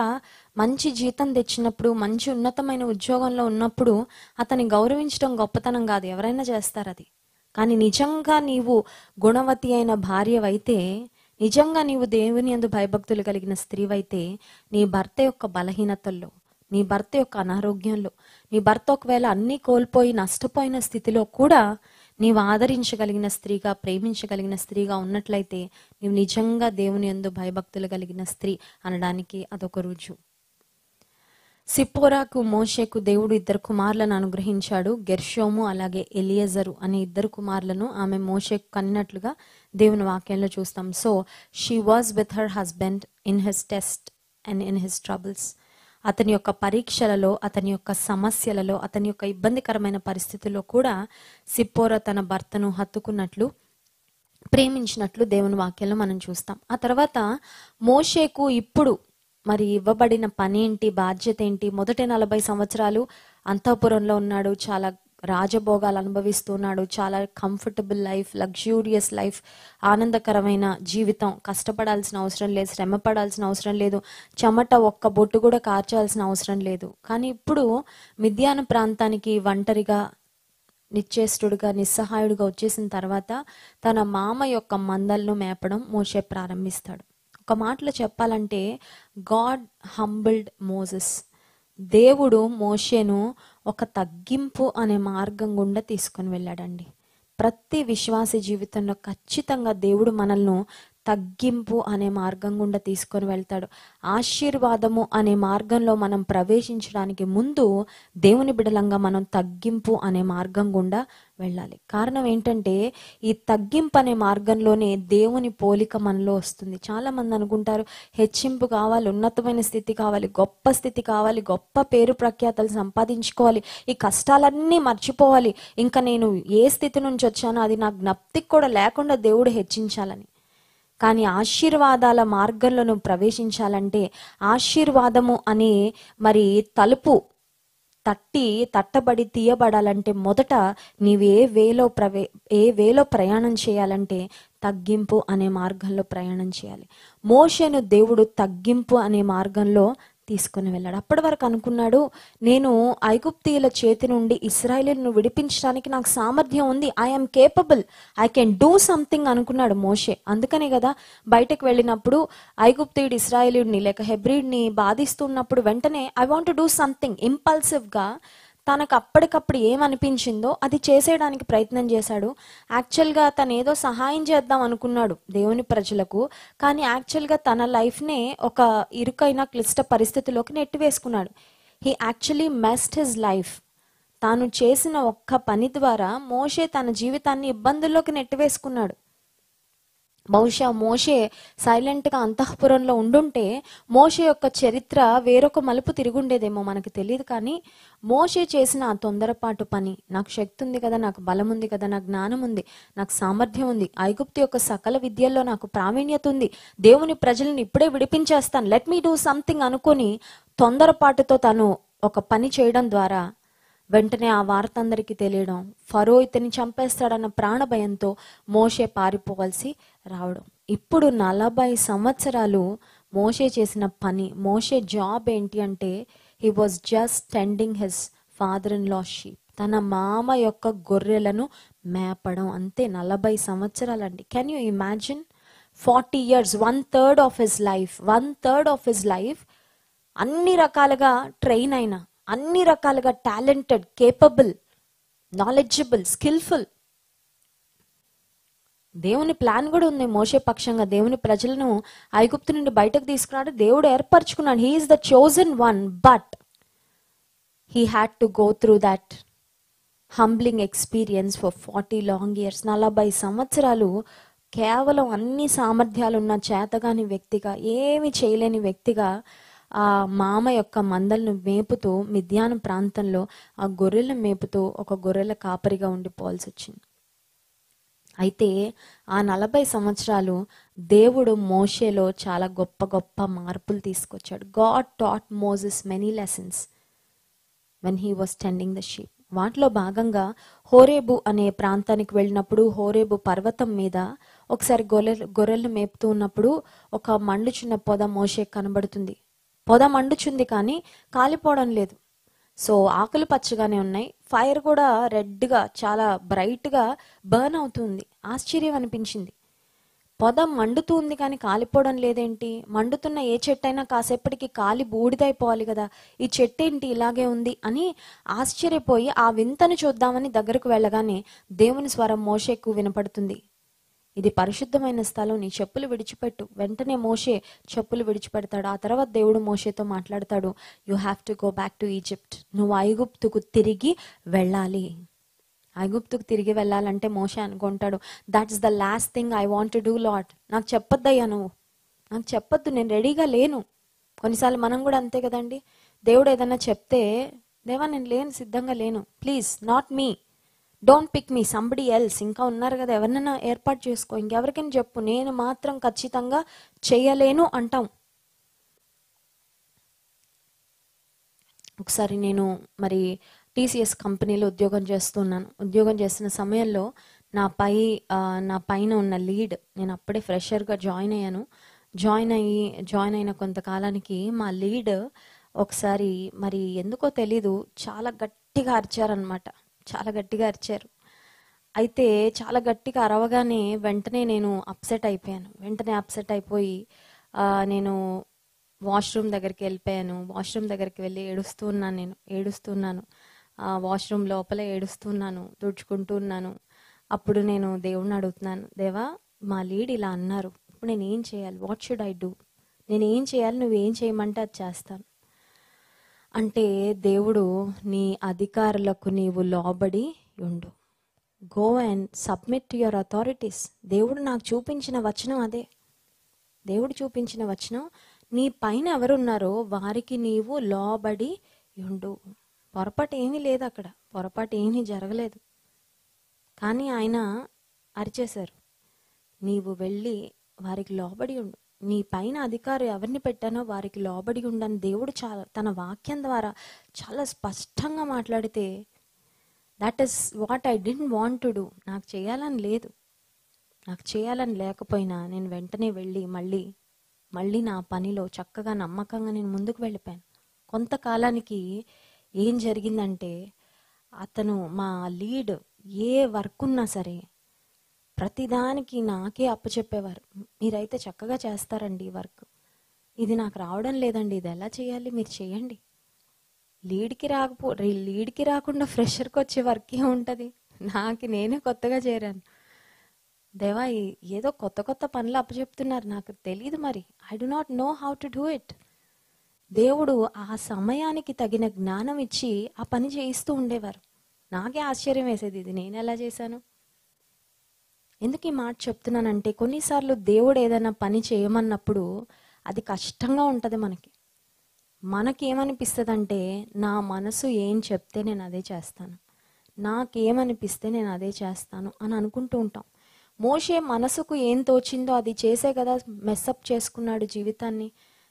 మంచి జీతం తెచ్చినప్పుడు, మంచి ఉన్నతమైన ఉద్యోగంలో ఉన్నప్పుడు అతన్ని గౌరవించడం గొప్పతనం కాదు, ఎవరైనా చేస్తారు అది. కానీ నిజంగా నీవు గుణవతి అయిన భార్యవైతే, నిజంగా నీవు దేవుని యందు భయభక్తులు కలిగిన స్త్రీవైతే, నీ భర్త యొక్క బలహీనతల్లో, నీ భర్త యొక్క అనారోగ్యంలో, నీ భర్త ఒకవేళ అన్నీ కోల్పోయి నష్టపోయిన స్థితిలో కూడా నీవు ఆదరించగలిగిన స్త్రీగా, ప్రేమించగలిగిన స్త్రీగా ఉన్నట్లయితే నీవు నిజంగా దేవుని యందు భయభక్తులు కలిగిన స్త్రీ అనడానికి అదొక రుజువు. సిప్పోరాకు మోషేకు దేవుడు 2 కుమారులను అనుగ్రహించాడు. గెర్షోము అలాగే ఎలియజరు అనే 2 కుమారులను ఆమె మోషేకు కన్నట్లుగా దేవుని వాక్యంలో చూస్తాం. So she was with her husband in his test and in his troubles. అతని యొక్క పరీక్షలలో, అతని యొక్క సమస్యలలో, అతని యొక్క ఇబ్బందికరమైన పరిస్థితుల్లో కూడా సిప్పోరా తన భర్తను హత్తుకున్నట్లు, ప్రేమించినట్లు దేవుని వాక్యంలో మనం చూస్తాం. ఆ తర్వాత మోషేకు ఇప్పుడు మరి ఇవ్వబడిన పని ఏంటి, బాధ్యత ఏంటి? మొదటి 40 సంవత్సరాలు అంతఃపురంలో ఉన్నాడు, చాలా రాజభోగాలు అనుభవిస్తున్నాడు, చాలా కంఫర్టబుల్ లైఫ్, లగ్జూరియస్ లైఫ్, ఆనందకరమైన జీవితం. కష్టపడాల్సిన అవసరం లేదు, శ్రమ పడాల్సిన అవసరం లేదు, చెమట ఒక్క బొట్టు కూడా కార్చాల్సిన అవసరం లేదు. కానీ ఇప్పుడు మిద్యాను ప్రాంతానికి ఒంటరిగా, నిశ్చేష్టుడుగా, నిస్సహాయుడుగా వచ్చేసిన తర్వాత తన మామ యొక్క మందలను మేపడం మోషే ప్రారంభిస్తాడు. ఒక మాటలో చెప్పాలంటే, గాడ్ హంబుల్డ్ మోసెస్. దేవుడు మోషేను ఒక తగ్గింపు అనే మార్గం గుండా తీసుకొని వెళ్ళాడండి. ప్రతి విశ్వాస జీవితంలో ఖచ్చితంగా దేవుడు మనల్ని తగ్గింపు అనే మార్గం గుండా తీసుకొని వెళ్తాడు. ఆశీర్వాదము అనే మార్గంలో మనం ప్రవేశించడానికి ముందు దేవుని బిడలంగా మనం తగ్గింపు అనే మార్గం గుండా వెళ్ళాలి. కారణం ఏంటంటే ఈ తగ్గింపు అనే మార్గంలోనే దేవుని పోలిక మనలో వస్తుంది. చాలా మంది అనుకుంటారు హెచ్చింపు కావాలి, ఉన్నతమైన స్థితి కావాలి, గొప్ప స్థితి కావాలి, గొప్ప పేరు ప్రఖ్యాతలు సంపాదించుకోవాలి, ఈ కష్టాలన్నీ మర్చిపోవాలి, ఇంకా నేను ఏ స్థితి నుంచి వచ్చానో అది నా జ్ఞప్తికి కూడా లేకుండా దేవుడు హెచ్చించాలని. కానీ ఆశీర్వాదాల మార్గంలో నువ్వు ప్రవేశించాలంటే ఆశీర్వాదము అనే మరి తలుపు తట్టబడి తీయబడాలంటే మొదట నీవు ఏ వేలో ప్రయాణం చేయాలంటే తగ్గింపు అనే మార్గంలో ప్రయాణం చేయాలి. మోషేను దేవుడు తగ్గింపు అనే మార్గంలో తీసుకుని వెళ్ళాడు. అప్పటి వరకు అనుకున్నాడు, నేను ఐగుప్తీయుల చేతి నుండి ఇశ్రాయేలును విడిపించడానికి నాకు సామర్థ్యం ఉంది, I'm capable, I can do something అనుకున్నాడు మోషే. అందుకనే కదా బయటకు వెళ్ళినప్పుడు ఐగుప్తీయుడు ఇశ్రాయేలుడిని లేక హెబ్రీడ్ని బాధిస్తున్నప్పుడు వెంటనే I want to do something ఇంపల్సివ్గా తనకు అప్పటికప్పుడు ఏమనిపించిందో అది చేసేయడానికి ప్రయత్నం చేశాడు. యాక్చువల్గా తను ఏదో సహాయం చేద్దాం అనుకున్నాడు దేవుని ప్రజలకు, కానీ యాక్చువల్గా తన లైఫ్నే ఒక ఇరుకైన క్లిష్ట పరిస్థితిలోకి నెట్టివేసుకున్నాడు. He actually messed his life. తాను చేసిన ఒక్క పని ద్వారా మోషే తన జీవితాన్ని ఇబ్బందుల్లోకి నెట్టివేసుకున్నాడు. బహుశా మోషే సైలెంట్గా అంతఃపురంలో ఉండుంటే మోషే యొక్క చరిత్ర వేరొక మలుపు తిరుగుండేదేమో, మనకు తెలియదు. కానీ మోషే చేసిన ఆ తొందరపాటు పని, నాకు శక్తి ఉంది కదా, నాకు బలం ఉంది కదా, నాకు జ్ఞానం ఉంది, నాకు సామర్థ్యం ఉంది, ఐగుప్తు యొక్క సకల విద్యల్లో నాకు ప్రావీణ్యత ఉంది, దేవుని ప్రజల్ని ఇప్పుడే విడిపించేస్తాను, లెట్ మీ డూ సంథింగ్ అనుకొని తొందరపాటుతో తను ఒక పని చేయడం ద్వారా వెంటనే ఆ వార్త అందరికీ తెలియడం, ఫరో ఇతని చంపేస్తాడన్న ప్రాణ భయంతో మోషే పారిపోవలసి రావడం. ఇప్పుడు 40 సంవత్సరాలు మోషే చేసిన పని, మోషే జాబ్ ఏంటి అంటే he was just tending his father in law sheep. తన మామ యొక్క గొర్రెలను మేపడం, అంతే. 40 సంవత్సరాలండి. Can you imagine? 40 years, 1/3 of his life, 1/3 of his life అన్ని రకాలుగా ట్రైన్ అయిన, అన్ని రకాలుగా టాలెంటెడ్, కేపబుల్, నాలెడ్జబుల్, స్కిల్ఫుల్. దేవుని ప్లాన్ కూడా ఉంది మోషే పక్షంగా. దేవుని ప్రజలను ఐగుప్తు నుండి బయటకు తీసుకున్నాడు, దేవుడు ఏర్పరచుకున్నాడు. He is the chosen one, but he had to go through that humbling experience for 40 long years. 40 సంవత్సరాలు కేవలం అన్ని సామర్థ్యాలు ఉన్న చేతగాని వ్యక్తిగా, ఏమి చేయలేని వ్యక్తిగా ఆ మామ యొక్క మందలను మేపుతూ మిద్యాను ప్రాంతంలో ఆ గొర్రెలను మేపుతూ ఒక గొర్రెల కాపరిగా ఉండిపోవాల్సి వచ్చింది. అయితే ఆ 40 సంవత్సరాలు దేవుడు మోషేలో చాలా గొప్ప గొప్ప మార్పులు తీసుకొచ్చాడు. God taught Moses many lessons when he was tending the sheep. వాటిలో భాగంగా హోరేబు అనే ప్రాంతానికి వెళ్ళినప్పుడు హోరేబు పర్వతం మీద ఒకసారి గొర్రెలు మేపుతూ ఉన్నప్పుడు ఒక మండుచున్న పొద మోషే కనబడుతుంది. పొద మండుచుంది కానీ కాలిపోవడం లేదు. సో ఆకులు పచ్చగానే ఉన్నాయి, ఫైర్ కూడా రెడ్గా చాలా బ్రైట్గా బర్న్ అవుతుంది. ఆశ్చర్యం అనిపించింది. పొద మండుతుంది కానీ కాలిపోవడం లేదేంటి? మండుతున్న ఏ చెట్టు అయినా కాసేపటికి కాలి బూడిదైపోవాలి కదా, ఈ చెట్టు ఏంటి ఇలాగే ఉంది అని ఆశ్చర్యపోయి ఆ వింతను చూద్దామని దగ్గరకు వెళ్ళగానే దేవుని స్వరం మోషేకు వినపడుతుంది, ఇది పరిశుద్ధమైన స్థలం, నీ చెప్పులు విడిచిపెట్టు. వెంటనే మోషే చెప్పులు విడిచిపెడతాడు. ఆ తర్వాత దేవుడు మోషేతో మాట్లాడతాడు, you have to go back to Egypt. నువ్వు ఐగుప్తుకు తిరిగి వెళ్ళాలి. ఐగుప్తుకు తిరిగి వెళ్ళాలంటే మోషే అనుకుంటాడు, that's the last thing I want to do lord. నాకు చెప్పొద్దయ్యా, నువ్వు నాకు చెప్పొద్దు, నేను రెడీగా లేను. కొన్నిసార్లు మనం కూడా అంతే కదండి. దేవుడు ఏదన్నా చెప్తే, దేవా నేను లేను, సిద్ధంగా లేను, please not me, don't pick me, somebody else. ఇంకా ఉన్నారు కదా, ఎవరినైనా ఏర్పాటు చేసుకో, ఇంకెవరికైనా చెప్పు, నేను మాత్రం ఖచ్చితంగా చేయలేను అంటాం. ఒకసారి నేను మరి టీసీఎస్ కంపెనీలో ఉద్యోగం చేస్తున్న సమయంలో నా పైన ఉన్న లీడ్, నేను అప్పుడే ఫ్రెషర్గా జాయిన్ అయిన కొంతకాలానికి మా లీడ్ ఒకసారి మరి ఎందుకో తెలీదు చాలా గట్టిగా అరిచారనమాట. చాలా గట్టిగా అరిచారు. అయితే చాలా గట్టిగా అరవగానే వెంటనే నేను అప్సెట్ అయిపోయి నేను వాష్రూమ్ దగ్గరికి వెళ్ళిపోయాను. వాష్రూమ్ దగ్గరికి వెళ్ళి ఏడుస్తున్నాను. వాష్రూమ్ లోపల ఏడుస్తున్నాను, తుడుచుకుంటూ ఉన్నాను. అప్పుడు నేను దేవుణ్ణి అడుగుతున్నాను, దేవా మా లీడ్ ఇలా అన్నారు, ఇప్పుడు నేను ఏం చేయాలి? What should I do? నేను ఏం చేయాలి? నువ్వేం చేయమంటే అది చేస్తాను అంటే దేవుడు, నీ అధికారులకు నీవు లోబడి ఉండు. Go and submit to your authorities. దేవుడు నాకు చూపించిన వచనం అదే. దేవుడు చూపించిన వచనం, నీ పైన ఎవరున్నారో వారికి నీవు లోబడి ఉండు. పొరపాటు ఏమీ లేదు అక్కడ, పొరపాటు ఏమీ జరగలేదు. కానీ ఆయన అరిచేశారు, నీవు వెళ్ళి వారికి లోబడి ఉండు. నీ పైన అధికారం ఎవరిని పెట్టానో వారికి లోబడి ఉండని దేవుడు చాలా తన వాక్యం ద్వారా చాలా స్పష్టంగా మాట్లాడితే, that is what I didn't want to do. నాకు చేయాలని లేదు. నాకు చేయాలని లేకపోయినా నేను వెంటనే వెళ్ళి మళ్ళీ నా పనిలో చక్కగా నమ్మకంగా నేను ముందుకు వెళ్ళిపోయాను. కొంతకాలానికి ఏం జరిగిందంటే, అతను మా లీడ్ ఏ వర్క్ ఉన్నా సరే ప్రతిదానికి నాకే అప్పచెప్పేవారు. మీరైతే చక్కగా చేస్తారండి ఈ వర్క్, ఇది నాకు రావడం లేదండి, ఇది ఎలా చేయాలి, మీరు చేయండి. లీడ్కి రాకుండా ఫ్రెషర్కి వచ్చే వర్క్ ఏముంటుంది? నేనే కొత్తగా చేరాను. దేవా, ఏదో కొత్త కొత్త పనులు అప్పచెప్తున్నారు, నాకు తెలియదు, మరి I do not know how to do it. దేవుడు ఆ సమయానికి తగిన జ్ఞానం ఇచ్చి ఆ పని చేయిస్తూ ఉండేవారు. నాకే ఆశ్చర్యం వేసేది, ఇది నేను ఎలా చేశాను. ఎందుకు ఈ మాట చెప్తున్నానంటే, కొన్నిసార్లు దేవుడు ఏదైనా పని చేయమన్నప్పుడు అది కష్టంగా ఉంటుంది. మనకేమనిపిస్తుంది అంటే, నా మనసు ఏం చెప్తే నేను అదే చేస్తాను, నాకేమనిపిస్తే నేను అదే చేస్తాను అని అనుకుంటూ ఉంటాం. మోషే మనసుకు ఏం తోచిందో అది చేసే కదా మెస్అప్ చేసుకున్నాడు జీవితాన్ని.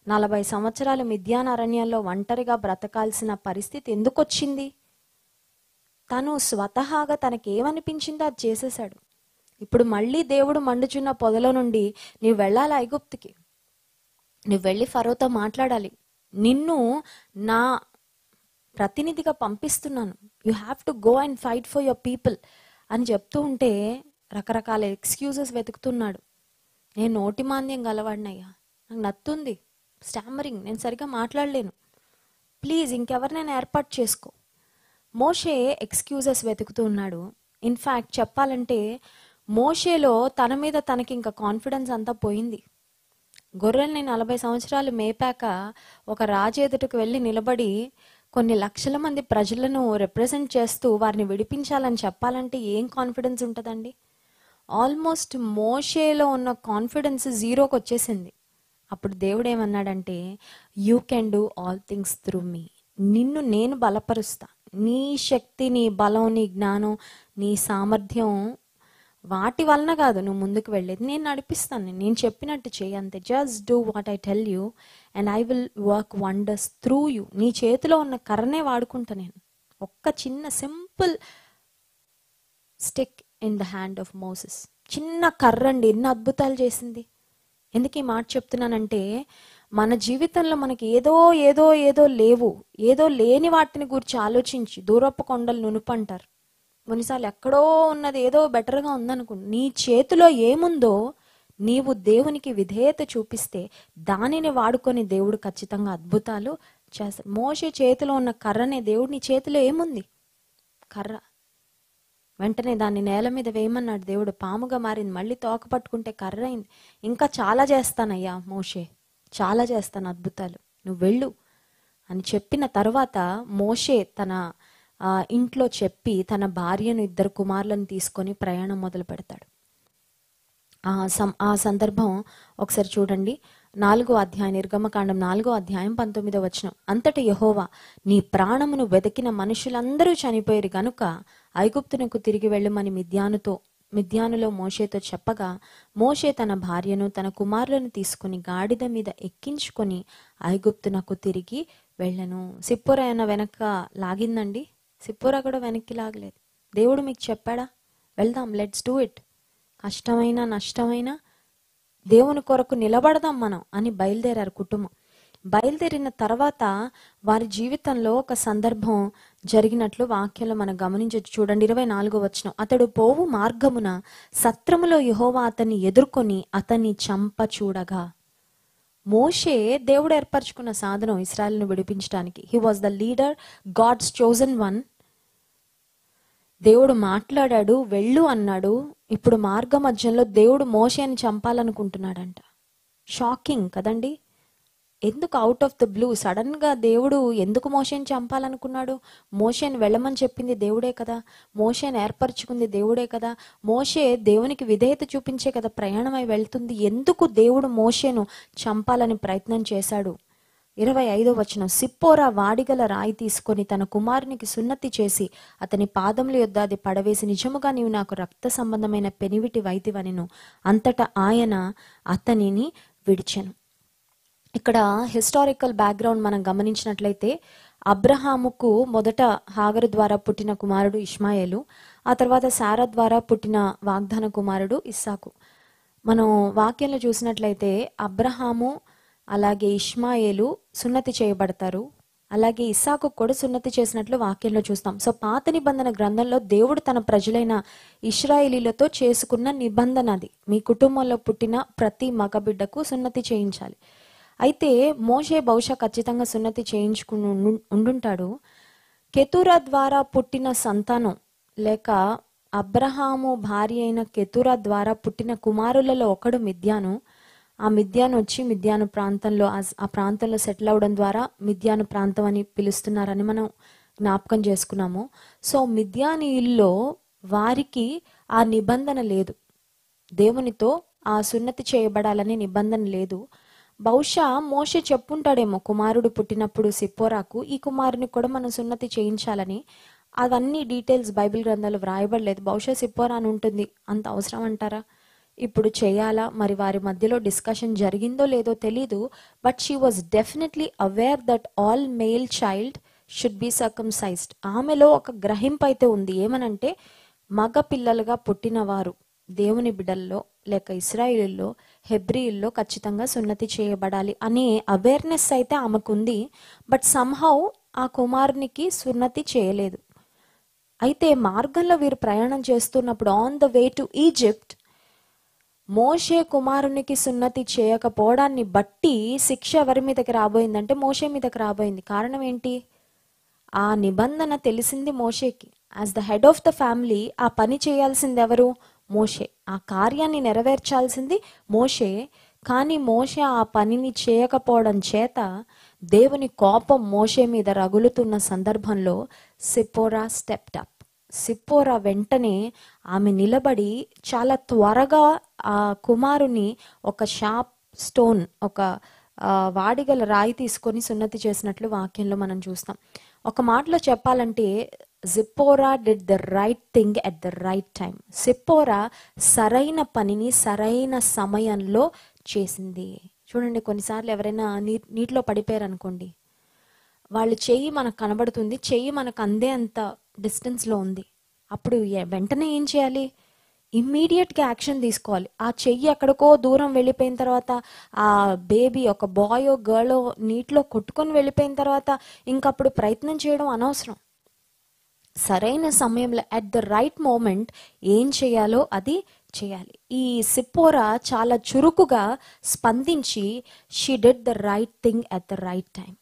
40 సంవత్సరాలు మిద్యాన్ అరణ్యాల్లో ఒంటరిగా బ్రతకాల్సిన పరిస్థితి ఎందుకు వచ్చింది? తను స్వతహాగా తనకేమనిపించిందో అది చేసేశాడు. ఇప్పుడు మళ్ళీ దేవుడు మండుచున్న పొదలో నుండి, నీవు వెళ్ళాలి ఐగుప్తుకి, నువ్వు వెళ్ళి ఫరోతో మాట్లాడాలి, నిన్ను నా ప్రతినిధిగా పంపిస్తున్నాను, you have to go and fight for your people అని చెప్తూ ఉంటే రకరకాల ఎక్స్క్యూజెస్ వెతుకుతున్నాడు. నేను నోటి మాంద్యం గలవాడినయ్యా, నాకు నత్తుంది, స్టామరింగ్, నేను సరిగా మాట్లాడలేను, ప్లీజ్ ఇంకెవరినైనా ఏర్పాటు చేసుకో. మోషే ఎక్స్క్యూజెస్ వెతుకుతూ ఉన్నాడు. ఇన్ఫ్యాక్ట్ చెప్పాలంటే మోషేలో తన మీద తనకి ఇంకా కాన్ఫిడెన్స్ అంతా పోయింది. గొర్రెల్ని 40 సంవత్సరాలు మేపాక ఒక రాజు ఎదుటకు వెళ్ళి నిలబడి కొన్ని లక్షల మంది ప్రజలను రిప్రజెంట్ చేస్తూ వారిని విడిపించాలని చెప్పాలంటే ఏం కాన్ఫిడెన్స్ ఉంటుందండి? ఆల్మోస్ట్ మోషేలో ఉన్న కాన్ఫిడెన్స్ జీరోకి వచ్చేసింది. అప్పుడు దేవుడు ఏమన్నాడంటే, you can do all things through me. నిన్ను నేను బలపరుస్తా. నీ శక్తి, నీ బలం, నీ జ్ఞానం, నీ సామర్థ్యం వాటి వలన కాదు నువ్వు ముందుకు వెళ్ళేది, నేను నడిపిస్తాను, నేను చెప్పినట్టు చేయి అంతే. Just do what I tell you and I will work wonders through you. నీ చేతిలో ఉన్న కర్రనే వాడుకుంటా నేను. ఒక్క చిన్న simple stick in the hand of Moses, చిన్న కర్ర అండి, ఎన్ని అద్భుతాలు చేసింది. ఎందుకు ఈ మాట చెప్తున్నానంటే, మన జీవితంలో మనకి ఏదో లేవు, ఏదో లేని వాటిని గురించి ఆలోచించి దూరపు కొండలు నునుపు అంటారు. కొన్నిసార్లు ఎక్కడో ఉన్నది ఏదో బెటర్గా ఉందనుకో, నీ చేతిలో ఏముందో నీవు దేవునికి విధేయత చూపిస్తే దానిని వాడుకొని దేవుడు ఖచ్చితంగా అద్భుతాలు చేస్తాడు. మోషే చేతిలో ఉన్న కర్రనే దేవుడు, నీ చేతిలో ఏముంది? కర్ర. వెంటనే దాన్ని నేల మీద వేయమన్నాడు దేవుడు, పాముగా మారింది. మళ్ళీ తోక పట్టుకుంటే కర్ర అయింది. ఇంకా చాలా చేస్తానయ్యా మోషే, చాలా చేస్తాను అద్భుతాలు, నువ్వు వెళ్ళు అని చెప్పిన తర్వాత మోషే తన ఇంట్లో చెప్పి తన భార్యను, 2 కుమారులను తీసుకొని ప్రయాణం మొదలు పెడతాడు. ఆ సందర్భం ఒకసారి చూడండి. 4వ అధ్యాయం, నిర్గమకాండం 4వ అధ్యాయం 19వ వచనం. అంతట యెహోవా, నీ ప్రాణమును వెతికిన మనుషులందరూ చనిపోయారు గనుక ఐగుప్తునకు తిరిగి వెళ్ళమని మిద్యానులో మోషేతో చెప్పగా, మోషే తన భార్యను తన కుమారులను తీసుకుని గాడిద మీద ఎక్కించుకొని ఐగుప్తునకు తిరిగి వెళ్ళను. సిప్పోరా ఏమైనా వెనక లాగిందండి? సిప్పోరా కూడా వెనక్కి లాగలేదు. దేవుడు మీకు చెప్పాడా, వెళ్దాం, లెట్స్ డూ ఇట్, కష్టమైనా నష్టమైనా దేవుని కొరకు నిలబడదాం మనం అని బయలుదేరారు కుటుంబం. బయలుదేరిన తర్వాత వారి జీవితంలో ఒక సందర్భం జరిగినట్లు వాక్యంలో మనం గమనించవచ్చు. చూడండి 24వ వచనం. అతడు పోవు మార్గమున సత్రములో యెహోవా అతన్ని ఎదుర్కొని అతన్ని చంప చూడగా. మోషే దేవుడు ఏర్పరచుకున్న సాధనం ఇశ్రాయేలును విడిపించడానికి. He was the leader, God's chosen one. దేవుడు మాట్లాడాడు, వెళ్ళు అన్నాడు. ఇప్పుడు మార్గ మధ్యంలో దేవుడు మోషేని చంపాలనుకుంటున్నాడంట. షాకింగ్ కదండి. ఎందుకు out of the blue sudden గా దేవుడు ఎందుకు మోషేని చంపాలనుకున్నాడు? మోషేని వెళ్ళమని చెప్పింది దేవుడే కదా, మోషేని ఏర్పరచుకుంది దేవుడే కదా, మోషే దేవునికి విధేయత చూపించే కదా ప్రయాణమై వెళ్తుంది. ఎందుకు దేవుడు మోషేను చంపాలని ప్రయత్నం చేశాడు? 25వ వచనం, సిప్పోరా వాడిగల రాయి తీసుకొని తన కుమారునికి సున్నతి చేసి అతని పాదముల యొద్ద అది పడవేసి, నిజముగా నీవు నాకు రక్త సంబంధమైన పెనివిటి వైతివనెను. అంతటా ఆయన అతనిని విడిచెను. ఇక్కడ హిస్టారికల్ బ్యాక్గ్రౌండ్ మనం గమనించినట్లయితే, అబ్రహాముకు మొదట హాగరు ద్వారా పుట్టిన కుమారుడు ఇష్మాయేలు, ఆ తర్వాత శారా ద్వారా పుట్టిన వాగ్దాన కుమారుడు ఇస్సాకు. మనం వాక్యంలో చూసినట్లయితే అబ్రహాము అలాగే ఇష్మాయేలు సున్నతి చేయబడతారు, అలాగే ఇస్సాకు కూడా సున్నతి చేసినట్లు వాక్యంలో చూస్తాం. సో పాత నిబంధన గ్రంథంలో దేవుడు తన ప్రజలైన ఇశ్రాయేలీలతో చేసుకున్న నిబంధన అది, మీ కుటుంబంలో పుట్టిన ప్రతి మగబిడ్డకు సున్నతి చేయించాలి. అయితే మోషే బహుశా ఖచ్చితంగా సున్నతి చేయించుకుని ఉండుంటాడు. కెతురా ద్వారా పుట్టిన సంతానం లేక అబ్రహాము భార్య అయిన కెతురా ద్వారా పుట్టిన కుమారులలో ఒకడు మిద్యాను. ఆ మిద్యాను వచ్చి మిద్యాను ప్రాంతంలో ఆ ప్రాంతంలో సెటిల్ అవడం ద్వారా మిద్యాను ప్రాంతం అని పిలుస్తున్నారని మనం జ్ఞాపకం చేసుకున్నాము. సో మిద్యానీయుల్లో వారికి ఆ నిబంధన లేదు, దేవునితో ఆ సున్నతి చేయబడాలనే నిబంధన లేదు. బహుశా మోషే చెప్పుంటాడేమో కుమారుడు పుట్టినప్పుడు సిప్పోరాకు, ఈ కుమారుని కూడా మనం సున్నతి చేయించాలని. అవన్నీ డీటెయిల్స్ బైబిల్ గ్రంథాలు వ్రాయబడలేదు. బహుశా సిప్పోరా అని ఉంటుంది. అంత అవసరం అంటారా? ఇప్పుడు చేయాలా? మరి వారి మధ్యలో డిస్కషన్ జరిగిందో లేదో తెలీదు. But she was definitely aware that all male child should be circumcised. ఆమెలో ఒక గ్రహింపు అయితే ఉంది. ఏమనంటే మగ పిల్లలుగా పుట్టిన వారు దేవుని బిడ్డల్లో లేక ఇశ్రాయేలుల్లో హెబ్రీయుల్లో ఖచ్చితంగా సున్నతి చేయబడాలి అనే అవేర్నెస్ అయితే ఆమెకుంది. బట్ సమ్హౌ ఆ కుమారునికి సున్నతి చేయలేదు. అయితే మార్గంలో వీరు ప్రయాణం చేస్తున్నప్పుడు on the way to Egypt మోషే కుమారునికి సున్నతి చేయకపోవడాన్ని బట్టి శిక్ష ఎవరి మీదకి రాబోయిందంటే మోషే మీదకి రాబోయింది. కారణం ఏంటి? ఆ నిబంధన తెలిసింది మోషేకి. As the head of the family ఆ పని చేయాల్సింది ఎవరు? మోషే. ఆ కార్యాన్ని నెరవేర్చాల్సింది మోషే. కానీ మోషే ఆ పనిని చేయకపోవడం చేత దేవుని కోపం మోషే మీద రగులుతున్న సందర్భంలో సిప్పోరా స్టెప్డ్ అప్. సిప్పోరా వెంటనే ఆమె నిలబడి చాలా త్వరగా ఆ కుమారుని ఒక షార్ప్ స్టోన్, ఒక వాడిగల రాయి తీసుకొని సున్నతి చేసినట్లు వాక్యంలో మనం చూస్తాం. ఒక మాటలో చెప్పాలంటే Zipporah did the right thing at the right time. Zipporah సరైన పనిని సరైన సమయంలో చేసింది. చూడండి, కొన్నిసార్లు ఎవరైనా నీటిలో పడిపోయారు అనుకోండి, వాళ్ళు చెయ్యి మనకు కనబడుతుంది, చెయ్యి మనకు అందే అంత డిస్టెన్స్లో ఉంది. అప్పుడు వెంటనే ఏం చేయాలి? ఇమ్మీడియట్గా యాక్షన్ తీసుకోవాలి. ఆ చెయ్యి ఎక్కడికో దూరం వెళ్ళిపోయిన తర్వాత, ఆ బేబీ ఒక బాయో గర్లో నీటిలో కొట్టుకొని వెళ్ళిపోయిన తర్వాత ఇంకప్పుడు ప్రయత్నం చేయడం అనవసరం. సరైన సమయంలో అట్ ద రైట్ మూమెంట్ ఏం చేయాలో అది చేయాలి. ఈ సిప్పోరా చాలా చురుకుగా స్పందించి she did the right thing at the right time.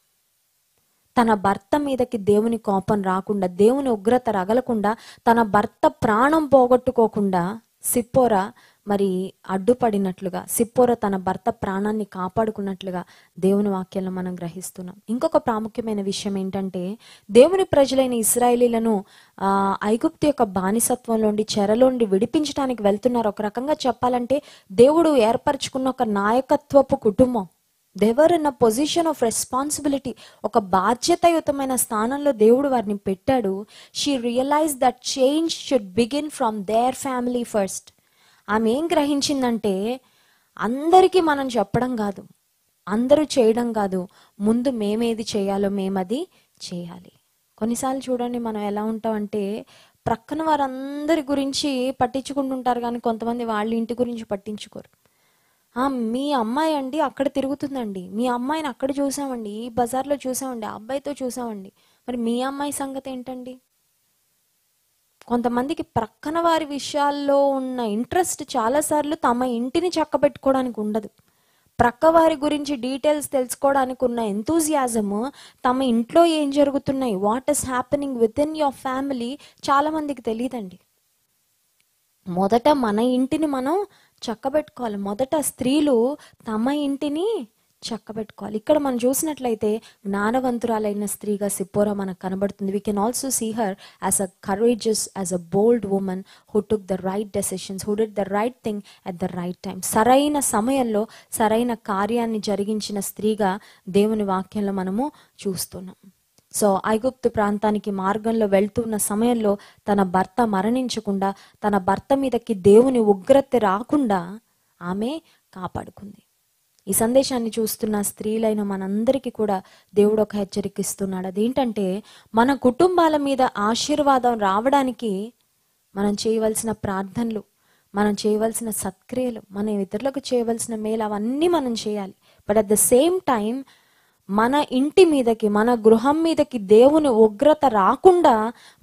తన భర్త మీదకి దేవుని కోపం రాకుండా, దేవుని ఉగ్రత రగలకుండా, తన భర్త ప్రాణం పోగొట్టుకోకుండా సిప్పోరా మరి అడ్డుపడినట్లుగా, సిప్పోరా తన భర్త ప్రాణాన్ని కాపాడుకున్నట్లుగా దేవుని వాక్యంలో మనం గ్రహిస్తున్నాం. ఇంకొక ప్రాముఖ్యమైన విషయం ఏంటంటే, దేవుని ప్రజలైన ఇశ్రాయేలీలను ఐగుప్తు యొక్క బానిసత్వంలోండి, చెరలోండి విడిపించడానికి వెళ్తున్నారు. ఒక రకంగా చెప్పాలంటే దేవుడు ఏర్పరచుకున్న ఒక నాయకత్వపు కుటుంబం. They were in a position of responsibility. ఒక బాధ్యతాయుతమైన స్థానంలో దేవుడు వారిని పెట్టాడు. She realise that change should begin from their family first. ఆమె ఏం గ్రహించిందంటే, అందరికీ మనం చెప్పడం కాదు, అందరూ చేయడం కాదు, ముందు మేమేది చేయాలో మేమది చేయాలి. కొన్నిసార్లు చూడండి, మనం ఎలా ఉంటామంటే ప్రక్కన వారందరి గురించి పట్టించుకుంటుంటారు, కానీ కొంతమంది వాళ్ళ ఇంటి గురించి పట్టించుకోరు. మీ అమ్మాయి అండి అక్కడ తిరుగుతుందండి, మీ అమ్మాయిని అక్కడ చూసామండి, ఈ బజార్లో చూసామండి, ఆ అబ్బాయితో చూసామండి, మరి మీ అమ్మాయి సంగతి ఏంటండి? కొంతమందికి ప్రక్కన వారి విషయాల్లో ఉన్న ఇంట్రెస్ట్ చాలాసార్లు తమ ఇంటిని చక్కబెట్టుకోవడానికి ఉండదు, ప్రక్కవారి గురించి డీటెయిల్స్ తెలుసుకోవడానికి ఉన్న ఎంతూజియాజము, తమ ఇంట్లో ఏం జరుగుతున్నాయి, what is happening with in your family, చాలా మందికి తెలియదండి. మొదట మన ఇంటిని మనం చక్కబెట్టుకోవాలి. మొదట స్త్రీలు తమ ఇంటిని చక్కబెట్టుకోవాలి. ఇక్కడ మనం చూసినట్లయితే జ్ఞానవంతురాలైన స్త్రీగా సిప్పోరా మనకు కనబడుతుంది. We can also see her as a courageous, as a bold woman who took the right decisions, who did the right thing at the right time. సరైన సమయంలో సరైన కార్యాన్ని జరిగించిన స్త్రీగా దేవుని వాక్యంలో మనము చూస్తున్నాం. సో ఐగుప్తు ప్రాంతానికి మార్గంలో వెళ్తున్న సమయంలో తన భర్త మరణించకుండా, తన భర్త మీదకి దేవుని ఉగ్రత రాకుండా ఆమె కాపాడుకుంది. ఈ సందేశాన్ని చూస్తున్న స్త్రీలైన మనందరికీ కూడా దేవుడు ఒక హెచ్చరిక ఇస్తున్నాడు. అదేంటంటే, మన కుటుంబాల మీద ఆశీర్వాదం రావడానికి మనం చేయవలసిన ప్రార్థనలు, మనం చేయవలసిన సత్క్రియలు, మనం ఇతరులకు చేయవలసిన మేలు, అవన్నీ మనం చేయాలి. But at the same time మన ఇంటి మీదకి, మన గృహం మీదకి దేవుని ఉగ్రత రాకుండా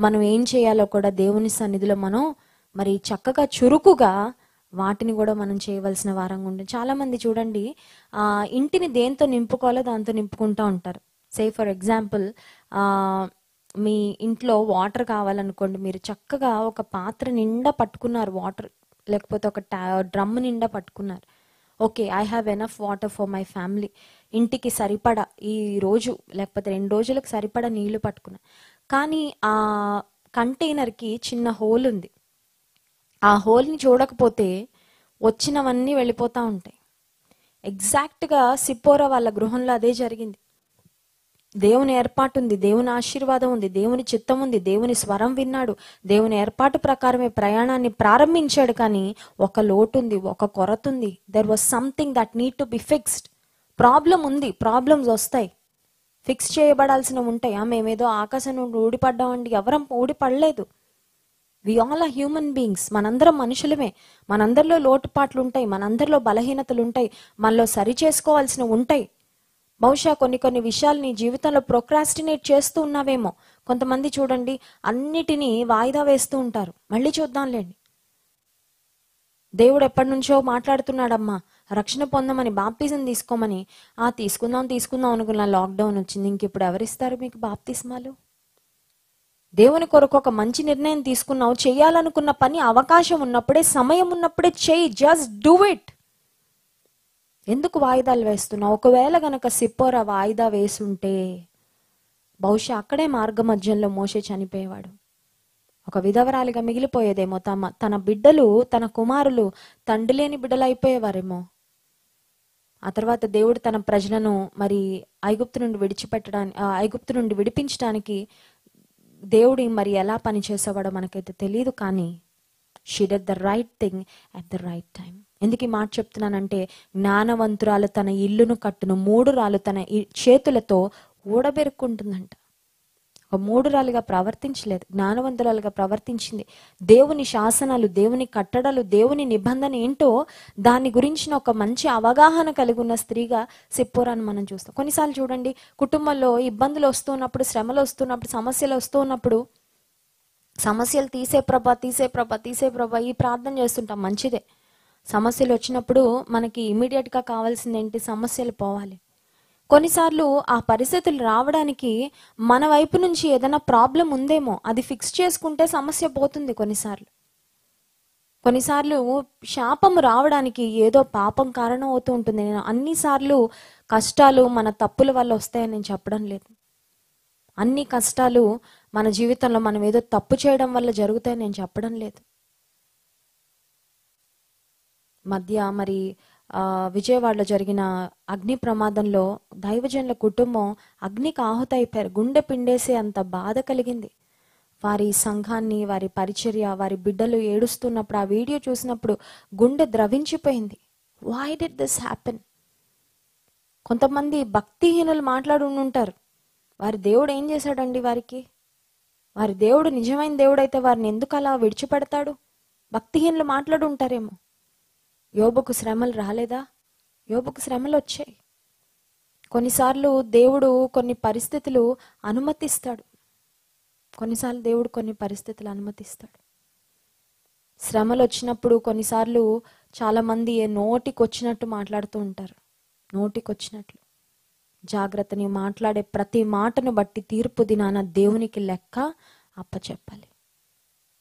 మనం ఏం చేయాలో కూడా దేవుని సన్నిధిలో మనం మరి చక్కగా చురుకుగా వాటిని కూడా మనం చేయవలసిన వారంగా ఉంటుంది. చాలా మంది చూడండి, ఇంటిని దేంతో నింపుకోవాలో దాంతో నింపుకుంటూ ఉంటారు. సే ఫర్ ఎగ్జాంపుల్, మీ ఇంట్లో వాటర్ కావాలనుకోండి, మీరు చక్కగా ఒక పాత్ర నిండా పట్టుకున్నారు వాటర్, లేకపోతే ఒక డ్రమ్ నిండా పట్టుకున్నారు. Okay, I have enough water for my family, ఇంటికి సరిపడా ఈ రోజు లేకపోతే 2 రోజులకు సరిపడా నీళ్లు పట్టుకున్నా. కానీ ఆ కంటైనర్కి చిన్న హోల్ ఉంది. ఆ హోల్ని చూడకపోతే వచ్చినవన్నీ వెళ్ళిపోతూ ఉంటాయి. ఎగ్జాక్ట్గా సిప్పోరా వాళ్ళ గృహంలో అదే జరిగింది. దేవుని ఏర్పాటు ఉంది, దేవుని ఆశీర్వాదం ఉంది, దేవుని చిత్తం ఉంది, దేవుని స్వరం విన్నాడు, దేవుని ఏర్పాటు ప్రకారమే ప్రయాణాన్ని ప్రారంభించాడు. కానీ ఒక లోటు ఉంది, ఒక కొరత ఉంది. There was something that need to be fixed. Problem ఉంది, ప్రాబ్లమ్స్ వస్తాయి, ఫిక్స్ చేయబడాల్సినవి ఉంటాయి. మేమేదో ఆకాశం నుండి ఊడిపడ్డామండి, ఎవరం ఊడిపడలేదు. We all are human beings, మనందరం మనుషులమే, మనందరిలో లోటుపాట్లు ఉంటాయి, మనందరిలో బలహీనతలు ఉంటాయి, మనలో సరి చేసుకోవాల్సినవి ఉంటాయి. బహుశా కొన్ని విషయాలు నీ జీవితంలో ప్రొక్రాస్టినేట్ చేస్తూ ఉన్నావేమో. కొంతమంది చూడండి, అన్నిటినీ వాయిదా వేస్తూ ఉంటారు. మళ్ళీ చూద్దాంలేండి, దేవుడు ఎప్పటి నుంచో మాట్లాడుతున్నాడమ్మా, రక్షణ పొందమని, బాప్తిజం తీసుకోమని. తీసుకుందాం అనుకున్న లాక్డౌన్ వచ్చింది, ఇంక ఇప్పుడు ఎవరిస్తారు మీకు బాప్తిస్మాలు? దేవుని కొరకు ఒక మంచి నిర్ణయం తీసుకున్నావు, చేయాలనుకున్న పని అవకాశం ఉన్నప్పుడే, సమయం ఉన్నప్పుడే చేయి. Just do it. ఎందుకు వాయిదాలు వేస్తున్నావు? ఒకవేళ గనక సిప్పోరా వాయిదా వేసుంటే బహుశా అక్కడే మార్గ మధ్యంలో మోషే చనిపోయేవాడు. ఒక విధవరాలిగా మిగిలిపోయేదేమో. తన బిడ్డలు, తన కుమారులు తండ్రి లేని బిడ్డలు అయిపోయేవారేమో. ఆ తర్వాత దేవుడు తన ప్రజలను మరి ఐగుప్తు నుండి విడిపించడానికి దేవుడు మరి ఎలా పనిచేసేవాడో మనకైతే తెలియదు. కానీ she did the right thing at the right time. ఎందుకు ఈ మాట చెప్తున్నానంటే, జ్ఞానవంతురాలు తన ఇల్లును కట్టును, 3 రాళ్ళు తన చేతులతో ఊడబెరుక్కుంటుందంట. ఒక 3 రాలుగా ప్రవర్తించలేదు, జ్ఞానవంతురాలుగా ప్రవర్తించింది. దేవుని శాసనాలు, దేవుని కట్టడలు, దేవుని నిబంధన ఏంటో దాని గురించిన ఒక మంచి అవగాహన కలిగి ఉన్న స్త్రీగా సిప్పోరాను మనం చూస్తాం. కొన్నిసార్లు చూడండి, కుటుంబంలో ఇబ్బందులు వస్తున్నప్పుడు, శ్రమలు వస్తున్నప్పుడు, సమస్యలు వస్తున్నప్పుడు, సమస్యలు తీసే ప్రభా ఈ ప్రార్థన చేస్తుంటాం. మంచిదే. సమస్యలు వచ్చినప్పుడు మనకి ఇమీడియట్గా కావాల్సింది ఏంటి? సమస్యలు పోవాలి. కొన్నిసార్లు ఆ పరిస్థితులు రావడానికి మన వైపు నుంచి ఏదైనా ప్రాబ్లం ఉందేమో, అది ఫిక్స్ చేసుకుంటే సమస్య పోతుంది. కొన్నిసార్లు శాపము రావడానికి ఏదో పాపం కారణం అవుతూ ఉంటుంది. నేను అన్నిసార్లు కష్టాలు మన తప్పుల వల్ల వస్తాయని నేను చెప్పడం లేదు. అన్ని కష్టాలు మన జీవితంలో మనం ఏదో తప్పు చేయడం వల్ల జరుగుతాయని నేను చెప్పడం లేదు. మరి విజయవాడలో జరిగిన అగ్ని ప్రమాదంలో దైవజనుల కుటుంబం అగ్నికి ఆహుతైపోయారు. గుండె పిండేసే అంత బాధ కలిగింది. వారి సంఘాన్ని, వారి పరిచర్య, వారి బిడ్డలు ఏడుస్తున్నప్పుడు, ఆ వీడియో చూసినప్పుడు గుండె ద్రవించిపోయింది. Why did this happen? కొంతమంది భక్తిహీనులు మాట్లాడుంటారు, వారి దేవుడు ఏం చేశాడండి వారికి? వారి దేవుడు నిజమైన దేవుడైతే వారిని ఎందుకు అలా విడిచిపెడతాడు? భక్తిహీనులు మాట్లాడుంటారేమో. యోబుకు శ్రమలు రాలేదా? యోబుకు శ్రమలు వచ్చాయి. కొన్నిసార్లు దేవుడు కొన్ని పరిస్థితులు అనుమతిస్తాడు. శ్రమలు వచ్చినప్పుడు కొన్నిసార్లు చాలా మంది నోటికి వచ్చినట్టు మాట్లాడుతూ ఉంటారు. నోటికొచ్చినట్లు. జాగ్రత్త, నీ మాట్లాడే ప్రతి మాటను బట్టి తీర్పు దినాన దేవునికి లెక్క అప్పచెప్పాలి.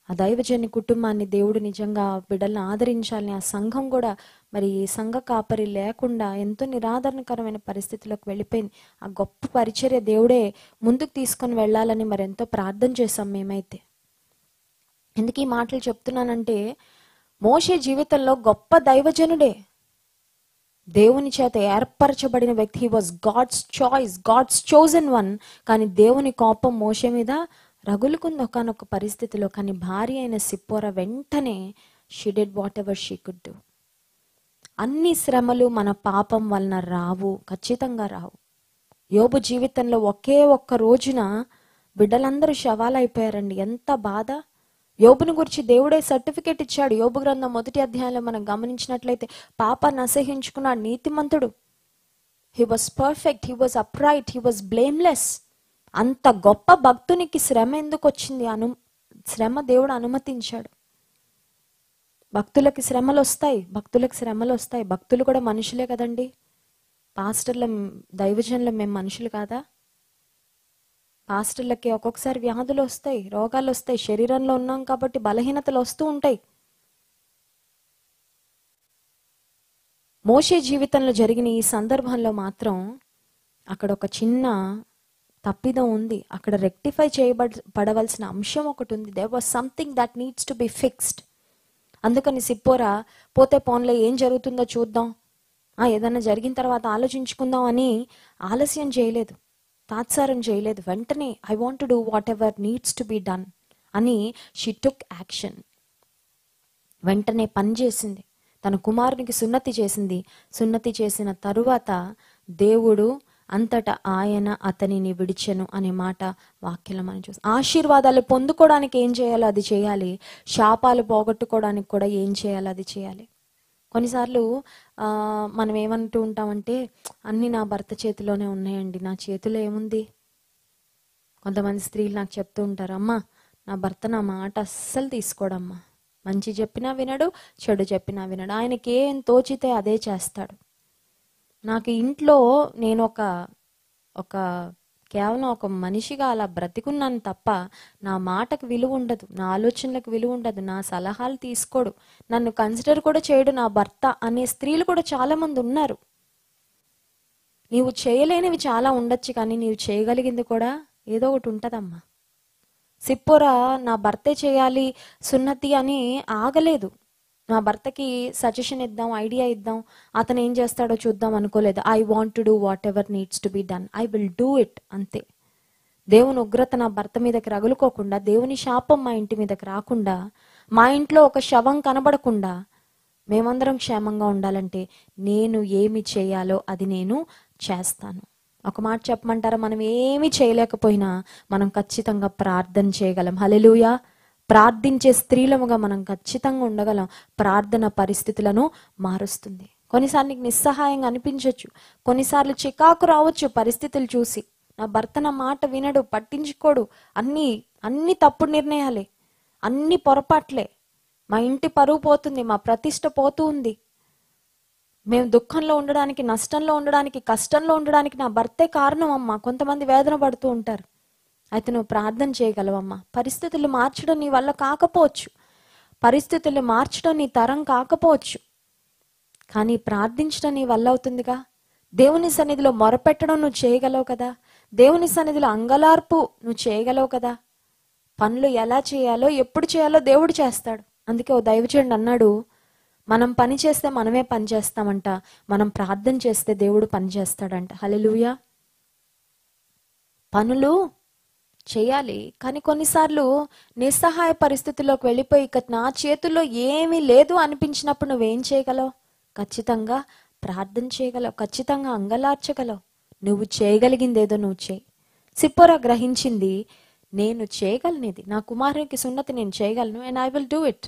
ఆ దైవజని కుటుంబాన్ని దేవుడు నిజంగా బిడ్డలను ఆదరించాలని, ఆ సంఘం కూడా మరి సంఘ కాపరి లేకుండా ఎంతో నిరాదరణకరమైన పరిస్థితిలోకి వెళ్ళిపోయింది. ఆ గొప్ప పరిచర్య దేవుడే ముందుకు తీసుకొని వెళ్ళాలని మరి ఎంతో ప్రార్థన చేశాం మేమైతే. ఎందుకు ఈ మాటలు చెప్తున్నానంటే, మోషే జీవితంలో గొప్ప దైవజనుడే, దేవుని చేత ఏర్పరచబడిన వ్యక్తి. He was God's choice, God's chosen one. కానీ దేవుని కోపం మోషే మీద రగులుకుంది ఒకానొక పరిస్థితిలో. కానీ భార్య అయిన సిప్పోరా వెంటనే she did what ever she could do. అన్ని శ్రమలు మన పాపం వలన రావు, ఖచ్చితంగా రావు. యోబు జీవితంలో ఒకే ఒక్క రోజున బిడ్డలందరూ శవాలైపోయారండి. ఎంత బాధ! యోబుని గురించి దేవుడే సర్టిఫికేట్ ఇచ్చాడు. యోబు గ్రంథం 1వ అధ్యాయంలో మనం గమనించినట్లయితే, పాపాన్ని అసహించుకున్నాడు, నీతిమంతుడు. He was perfect, he was upright, he was blameless. అంత గొప్ప భక్తునికి శ్రమ ఎందుకు వచ్చింది? శ్రమ దేవుడు అనుమతించాడు. భక్తులకి శ్రమలు వస్తాయి, భక్తులు కూడా మనుషులే కదండి. పాస్టర్ల, దైవజనులు మేము మనుషులు కాదా? పాస్టర్లకి ఒక్కొక్కసారి వ్యాధులు వస్తాయి, రోగాలు వస్తాయి. శరీరంలో ఉన్నాం కాబట్టి బలహీనతలు వస్తూ ఉంటాయి. మోషే జీవితంలో జరిగిన ఈ సందర్భంలో మాత్రం అక్కడ ఒక చిన్న తప్పిదం ఉంది. అక్కడ రెక్టిఫై చేయబడవలసిన అంశం ఒకటి ఉంది. There was something that needs to be fixed. అందుకని సిప్పోరా పోతే పోన్లే, ఏం జరుగుతుందో చూద్దాం, ఏదైనా జరిగిన తర్వాత ఆలోచించుకుందాం అని ఆలస్యం చేయలేదు, తాత్సారం చేయలేదు. వెంటనే I want to do what ever needs to be done అని షీ టుక్ యాక్షన్. వెంటనే పని చేసింది. తన కుమారునికి సున్నతి చేసింది. సున్నతి చేసిన తరువాత దేవుడు అంతటా ఆయన అతనిని విడిచెను అనే మాట వాక్యంలో మనం చూస్తాం. ఆశీర్వాదాలు పొందుకోవడానికి ఏం చేయాలో అది చేయాలి, శాపాలు పోగొట్టుకోవడానికి కూడా ఏం చేయాలో అది చేయాలి. కొన్నిసార్లు మనం ఏమంటూ ఉంటామంటే, అన్నీ నా భర్త చేతిలోనే ఉన్నాయండి, నా చేతిలో ఏముంది? కొంతమంది స్త్రీలు నాకు చెప్తూ ఉంటారు, అమ్మా నా భర్త నా మాట అస్సలు తీసుకోడమ్మా, మంచి చెప్పినా వినడు, చెడు చెప్పినా వినడు, ఆయనకి ఏం తోచితే అదే చేస్తాడు. నాకు ఇంట్లో నేను ఒక కేవలం ఒక మనిషిగా అలా బ్రతికున్నాను తప్ప నా మాటకు విలువ ఉండదు, నా ఆలోచనలకు విలువ ఉండదు, నా సలహాలు తీసుకోడు, నన్ను కన్సిడర్ కూడా చేయడు నా భర్త అనే స్త్రీలు కూడా చాలా మంది ఉన్నారు. నీవు చేయలేనివి చాలా ఉండొచ్చు, కానీ నీవు చేయగలిగింది కూడా ఏదో ఒకటి ఉంటదమ్మా. సిప్పోరా నా భర్తే చేయాలి సున్నతి అని ఆగలేదు. నా భర్తకి సజెషన్ ఇద్దాం, ఐడియా ఇద్దాం, అతను ఏం చేస్తాడో చూద్దాం అనుకోలేదు. I want to do what ever needs to be done, I will do it, అంతే. దేవుని ఉగ్రత నా భర్త మీదకి రగులుకోకుండా, దేవుని శాపం మా ఇంటి మీదకి రాకుండా, మా ఇంట్లో ఒక శవం కనబడకుండా మేమందరం క్షేమంగా ఉండాలంటే నేను ఏమి చేయాలో అది నేను చేస్తాను. ఒక మాట చెప్పమంటారా? మనం ఏమి చేయలేకపోయినా మనం ఖచ్చితంగా ప్రార్థన చేయగలం. హల్లెలూయా. ప్రార్థించే స్త్రీలముగా మనం ఖచ్చితంగా ఉండగలం. ప్రార్థన పరిస్థితులను మారుస్తుంది. కొన్నిసార్లు నీకు నిస్సహాయంగా అనిపించవచ్చు, కొన్నిసార్లు చికాకు రావచ్చు పరిస్థితులు చూసి. నా భర్త నా మాట వినడు, పట్టించుకోడు, అన్ని తప్పుడు నిర్ణయాలే, అన్ని పొరపాట్లే, మా ఇంటి పరువు పోతుంది, మా ప్రతిష్ట పోతూ ఉంది, మేము దుఃఖంలో ఉండడానికి, నష్టంలో ఉండడానికి, కష్టంలో ఉండడానికి నా భర్తే కారణం అమ్మా. కొంతమంది వేదన పడుతూ ఉంటారు. అయితే నువ్వు ప్రార్థన చేయగలవమ్మా. పరిస్థితులు మార్చడం నీ వల్ల కాకపోవచ్చు, పరిస్థితులు మార్చడం నీ తరం కాకపోవచ్చు, కానీ ప్రార్థించడం నీ వల్ల అవుతుందిగా. దేవుని సన్నిధిలో మొరపెట్టడం నువ్వు చేయగలవు కదా, దేవుని సన్నిధిలో అంగలార్పు నువ్వు చేయగలవు కదా. పనులు ఎలా చేయాలో, ఎప్పుడు చేయాలో దేవుడు చేస్తాడు. అందుకే ఓ దైవజనుడు అన్నాడు, మనం పని చేస్తే మనమే పని చేస్తామంట, మనం ప్రార్థన చేస్తే దేవుడు పని చేస్తాడంట. హల్లెలూయా. పనులు చేయాలి, కానీ కొన్నిసార్లు నిస్సహాయ పరిస్థితుల్లోకి వెళ్ళిపోయి ఇక నా చేతుల్లో ఏమీ లేదు అనిపించినప్పుడు నువ్వేం చేయగలవు? ఖచ్చితంగా ప్రార్థన చేయగలవు, ఖచ్చితంగా అంగలార్చగలవు. నువ్వు చేయగలిగింది ఏదో నువ్వు చేయి. సిప్పోరా గ్రహించింది, నేను చేయగలను, ఇది నా కుమారునికి సున్నతి నేను చేయగలను, and I will do it.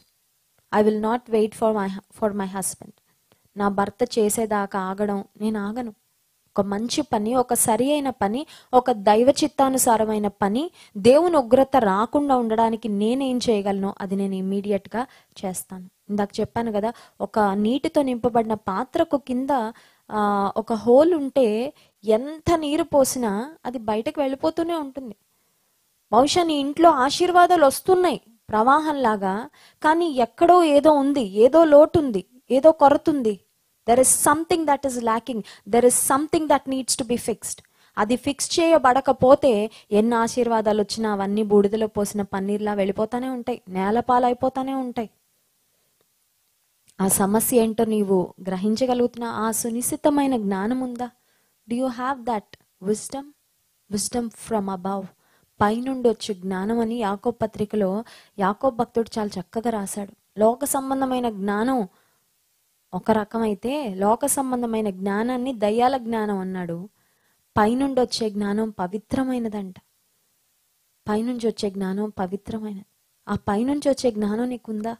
I will not wait for my husband. నా భర్త చేసేదాకా ఆగడం నేను ఆగను. ఒక మంచి పని, ఒక సరి అయిన పని, ఒక దైవ చిత్తానుసారమైన పని, దేవుని ఉగ్రత రాకుండా ఉండడానికి నేనేం చేయగలను అది నేను ఇమ్మీడియట్గా చేస్తాను. ఇందాక చెప్పాను కదా, ఒక నీటితో నింపబడిన పాత్రకు కింద ఒక హోల్ ఉంటే ఎంత నీరు పోసినా అది బయటకు వెళ్ళిపోతూనే ఉంటుంది. బహుశా నీ ఇంట్లో ఆశీర్వాదాలు వస్తున్నాయి ప్రవాహంలాగా, కానీ ఎక్కడో ఏదో ఉంది, ఏదో లోటు ఉంది, ఏదో కొరత ఉంది. There is something that is lacking, there is something that needs to be fixed. అది ఫిక్స్ చేయబడకపోతే ఎన్ని ఆశీర్వాదాలు వచ్చినా అవన్నీ బూడిదలో పోసిన పన్నీర్లా వెళ్ళిపోతానే ఉంటాయి, నేలపాలైపోతానే ఉంటాయి. ఆ సమస్య ఏంటో నీవు గ్రహించగలుగుతున్నా? ఆ సునిశ్చితమైన జ్ఞానం ఉందా? Do you have that wisdom? Wisdom from above, పైనుండి వచ్చే జ్ఞానం అని యాకోబు పత్రికలో యాకోబు భక్తుడు చాలా చక్కగా రాశాడు. లోక సంబంధమైన జ్ఞానం ఒక రకమైతే లోక సంబంధమైన జ్ఞానాన్ని దయ్యాల జ్ఞానం అన్నాడు. పైనుండి వచ్చే జ్ఞానం పవిత్రమైనదంట. పైనుంచి వచ్చే జ్ఞానం పవిత్రమైనది. ఆ పైనుంచి వచ్చే జ్ఞానం నీకుందా?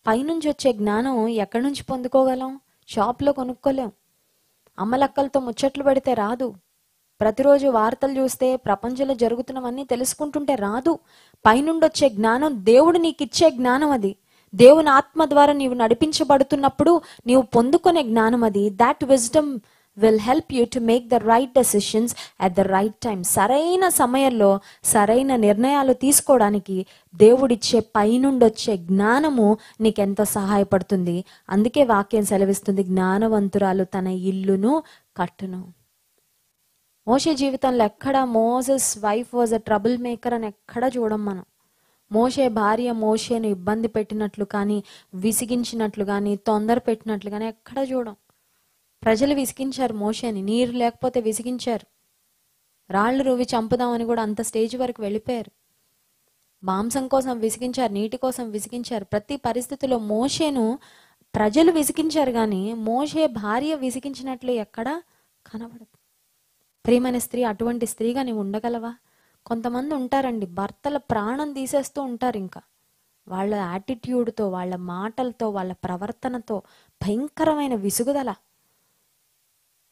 పైనుంచి వచ్చే జ్ఞానం ఎక్కడి నుంచి పొందుకోగలం? షాప్లో కొనుక్కోలేం. అమ్మలక్కలతో ముచ్చట్లు పెడితే రాదు. ప్రతిరోజు వార్తలు చూస్తే ప్రపంచంలో జరుగుతున్నవన్నీ తెలుసుకుంటుంటే రాదు. పైనుండి వచ్చే జ్ఞానం దేవుడు నీకు ఇచ్చే జ్ఞానం. అది దేవుని ఆత్మ ద్వారా నీవు నడిపించబడుతున్నప్పుడు నీవు పొందుకునే జ్ఞానం అది. That wisdom will help you to make the right decisions at the right time. సరైన సమయంలో సరైన నిర్ణయాలు తీసుకోవడానికి దేవుడిచ్చే పైనుండి వచ్చే జ్ఞానము నీకెంతో సహాయపడుతుంది. అందుకే వాక్యం సెలవిస్తుంది, జ్ఞానవంతురాలు తన ఇల్లును కట్టును. మోషే జీవితంలో ఎక్కడ Moses wife was a trouble maker అని ఎక్కడ చూడం మనం. మోషే భార్య మోషేను ఇబ్బంది పెట్టినట్లు కానీ, విసిగించినట్లు కానీ, తొందర పెట్టినట్లు కానీ ఎక్కడ చూడం. ప్రజలు విసిగించారు మోషేని, నీరు లేకపోతే విసిగించారు, రాళ్లు రువి చంపుదామని కూడా అంత స్టేజ్ వరకు వెళ్ళిపోయారు. మాంసం కోసం విసిగించారు, నీటి కోసం విసిగించారు. ప్రతి పరిస్థితిలో మోషేను ప్రజలు విసిగించారు, కానీ మోషే భార్య విసిగించినట్లు ఎక్కడా కనబడదు. ప్రియమైన స్త్రీ, అటువంటి స్త్రీగా నీవు ఉండగలవా? కొంతమంది ఉంటారండి, భర్తల ప్రాణం తీసేస్తూ ఉంటారు. ఇంకా వాళ్ళ యాటిట్యూడ్తో, వాళ్ళ మాటలతో, వాళ్ళ ప్రవర్తనతో భయంకరమైన విసుగుదల.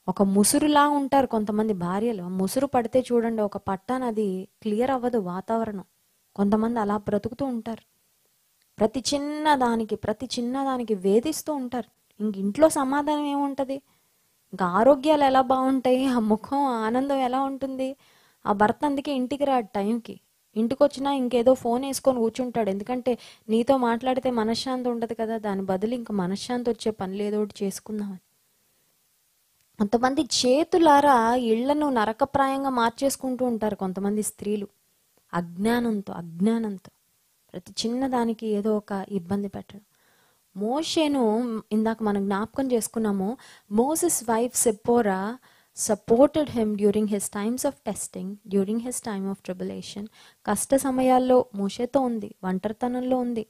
ఒక ముసురులా ఉంటారు కొంతమంది భార్యలు. ముసురు పడితే చూడండి, ఒక పట్టాన అది క్లియర్ అవ్వదు వాతావరణం. కొంతమంది అలా బ్రతుకుతూ ఉంటారు. ప్రతి చిన్నదానికి వేధిస్తూ ఉంటారు. ఇంక ఇంట్లో సమాధానం ఏముంటుంది? ఇంకా ఆరోగ్యాలు ఎలా బాగుంటాయి? ఆ ముఖం ఆనందం ఎలా ఉంటుంది? ఆ భర్త అందుకే ఇంటికి రాడు టైంకి. ఇంటికి వచ్చినా ఇంకేదో ఫోన్ వేసుకొని కూర్చుంటాడు. ఎందుకంటే నీతో మాట్లాడితే మనశ్శాంతి ఉండదు కదా, దాని బదులు ఇంకా మనశ్శాంతి వచ్చే పనులు ఏదో ఒకటి చేసుకుందామని. కొంతమంది చేతులారా ఇళ్లను నరకప్రాయంగా మార్చేసుకుంటూ ఉంటారు కొంతమంది స్త్రీలు. అజ్ఞానంతో ప్రతి చిన్నదానికి ఏదో ఒక ఇబ్బంది పెట్టడం. మోషేను ఇందాక మనం జ్ఞాపకం చేసుకున్నాము. Moses wife Zipporah supported him during his times of testing, during his time of tribulation. కష్ట సమయాల్లో మోషేతో ఉంది, ఒంటరితనంలో ఉంది,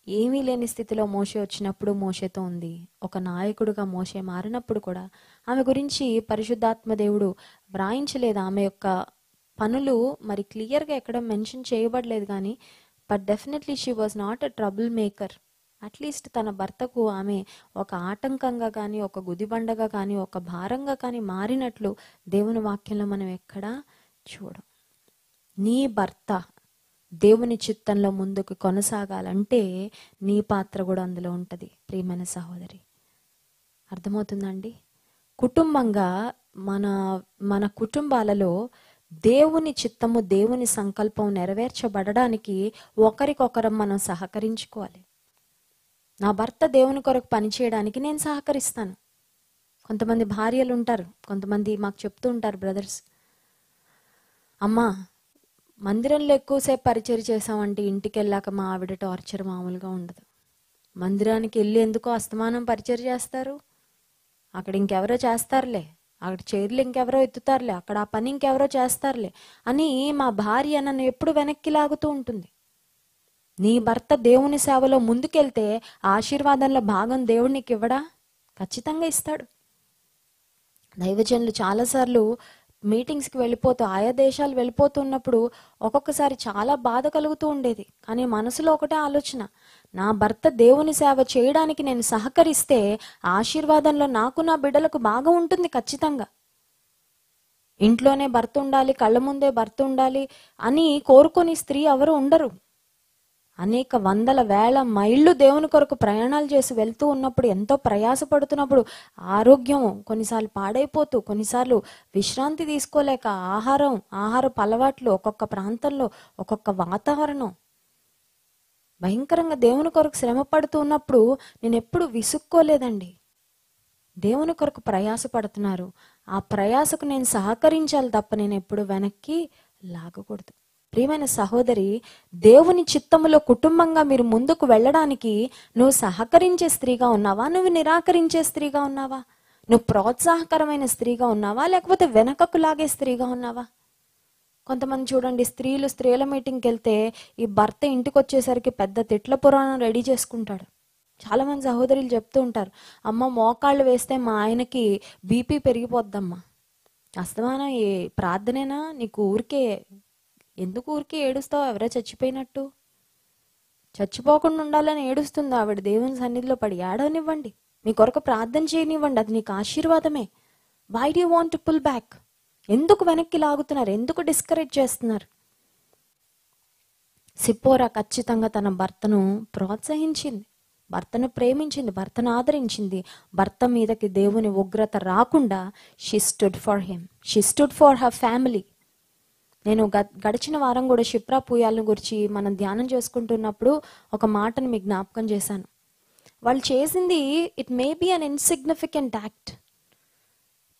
ఏమీ లేని స్థితిలో మోషే వచ్చినప్పుడు మోషేతో ఉంది. ఒక నాయకుడుగా మోషే మారినప్పుడు కూడా ఆమె గురించి పరిశుద్ధాత్మ దేవుడు వ్రాయించలేదు. ఆమె యొక్క పనులు మరి క్లియర్గా ఎక్కడ మెన్షన్ చేయబడలేదు, కానీ but definitely she was not a trouble maker. At least తన భర్తకు ఆమె ఒక ఆటంకంగా కానీ, ఒక గుదిబండగా కానీ, ఒక భారంగా కానీ మారినట్లు దేవుని వాక్యంలో మనం ఎక్కడా చూడం. నీ భర్త దేవుని చిత్తంలో ముందుకు కొనసాగాలంటే నీ పాత్ర కూడా అందులో ఉంటుంది. ప్రియమైన సహోదరి, అర్థమవుతుందండి? కుటుంబంగా మన కుటుంబాలలో దేవుని చిత్తము, దేవుని సంకల్పం నెరవేర్చబడడానికి ఒకరికొకరం మనం సహకరించుకోవాలి. నా భర్త దేవుని కొరకు పనిచేయడానికి నేను సహకరిస్తాను. కొంతమంది భార్యలు ఉంటారు, కొంతమంది మాకు చెప్తూ ఉంటారు, బ్రదర్స్, అమ్మా మందిరంలో ఎక్కువసేపు పరిచయం చేసామంటే ఇంటికి వెళ్ళాక మా ఆవిడ టార్చర్ మామూలుగా ఉండదు. మందిరానికి వెళ్ళి ఎందుకో అస్తమానం పరిచయం చేస్తారు, అక్కడ ఇంకెవరో చేస్తారులే, అక్కడ చైర్లు ఇంకెవరో ఎత్తుతారులే, అక్కడ ఆ పని ఇంకెవరో చేస్తారులే అని మా భార్య నన్ను ఎప్పుడు వెనక్కి లాగుతూ ఉంటుంది. నీ భర్త దేవుని సేవలో ముందుకెళ్తే ఆశీర్వాదంలో భాగం దేవుడు నీకు ఇవ్వడా? ఖచ్చితంగా ఇస్తాడు. దైవజనులు చాలాసార్లు మీటింగ్స్కి వెళ్ళిపోతూ ఆయా దేశాలు వెళ్ళిపోతున్నప్పుడు ఒక్కొక్కసారి చాలా బాధ కలుగుతూ ఉండేది. కానీ మనసులో ఒకటే ఆలోచన, నా భర్త దేవుని సేవ చేయడానికి నేను సహకరిస్తే ఆశీర్వాదంలో నాకు నా బిడ్డలకు బాగా ఉంటుంది ఖచ్చితంగా. ఇంట్లోనే భర్త ఉండాలి, కళ్ళ ముందే భర్త ఉండాలి అని కోరుకొని స్త్రీ ఎవరు ఉండరు. అనేక వందల వేల మైళ్ళు దేవుని కొరకు ప్రయాణాలు చేసి వెళ్తూ ఉన్నప్పుడు, ఎంతో ప్రయాసపడుతున్నప్పుడు, ఆరోగ్యం కొన్నిసార్లు పాడైపోతూ, కొన్నిసార్లు విశ్రాంతి తీసుకోలేక, ఆహారపు అలవాట్లు, ఒక్కొక్క ప్రాంతంలో ఒక్కొక్క వాతావరణం, భయంకరంగా దేవుని కొరకు శ్రమ పడుతూ ఉన్నప్పుడు నేను ఎప్పుడు విసుక్కోలేదండి. దేవుని కొరకు ప్రయాసపడుతున్నారు, ఆ ప్రయాసకు నేను సహకరించాలి తప్ప నేను ఎప్పుడు వెనక్కి లాగకూడదు. ప్రియమైన సహోదరి, దేవుని చిత్తములో కుటుంబంగా మీరు ముందుకు వెళ్ళడానికి నువ్వు సహకరించే స్త్రీగా ఉన్నావా, నువ్వు నిరాకరించే స్త్రీగా ఉన్నావా? నువ్వు ప్రోత్సాహకరమైన స్త్రీగా ఉన్నావా, లేకపోతే వెనకకు లాగే స్త్రీగా ఉన్నావా? కొంతమంది చూడండి, స్త్రీల మీటింగ్కి వెళ్తే ఈ భర్త ఇంటికి వచ్చేసరికి పెద్ద తిట్ల పురాణం రెడీ చేసుకుంటాడు. చాలా మంది సహోదరులు చెప్తూ ఉంటారు, అమ్మ మోకాళ్ళు వేస్తే మా ఆయనకి బీపీ పెరిగిపోద్దమ్మా. అస్తమానం ఏ ప్రార్థనేనా నీకు? ఎందుకు ఊరికే ఏడుస్తావు? ఎవరో చచ్చిపోయినట్టు. చచ్చిపోకుండా ఉండాలని ఏడుస్తుంది ఆవిడ. దేవుని సన్నిధిలో పడి ఏడవనివ్వండి, మీ కొరకు ప్రార్థన చేయనివ్వండి, అది నీకు ఆశీర్వాదమే. Why do you want to pull back? ఎందుకు వెనక్కి లాగుతున్నారు? ఎందుకు డిస్కరేజ్ చేస్తున్నారు? సిప్పోరా ఖచ్చితంగా తన భర్తను ప్రోత్సహించింది, భర్తను ప్రేమించింది, భర్తను ఆదరించింది. భర్త మీదకి దేవుని ఉగ్రత రాకుండా she stood for him, she stood for her family. నేను గడిచిన వారం కూడా షిప్రా పూయాలను గురించి మనం ధ్యానం చేసుకుంటున్నప్పుడు ఒక మాటను మీకు జ్ఞాపకం చేశాను. వాళ్ళు చేసింది it may be an insignificant act.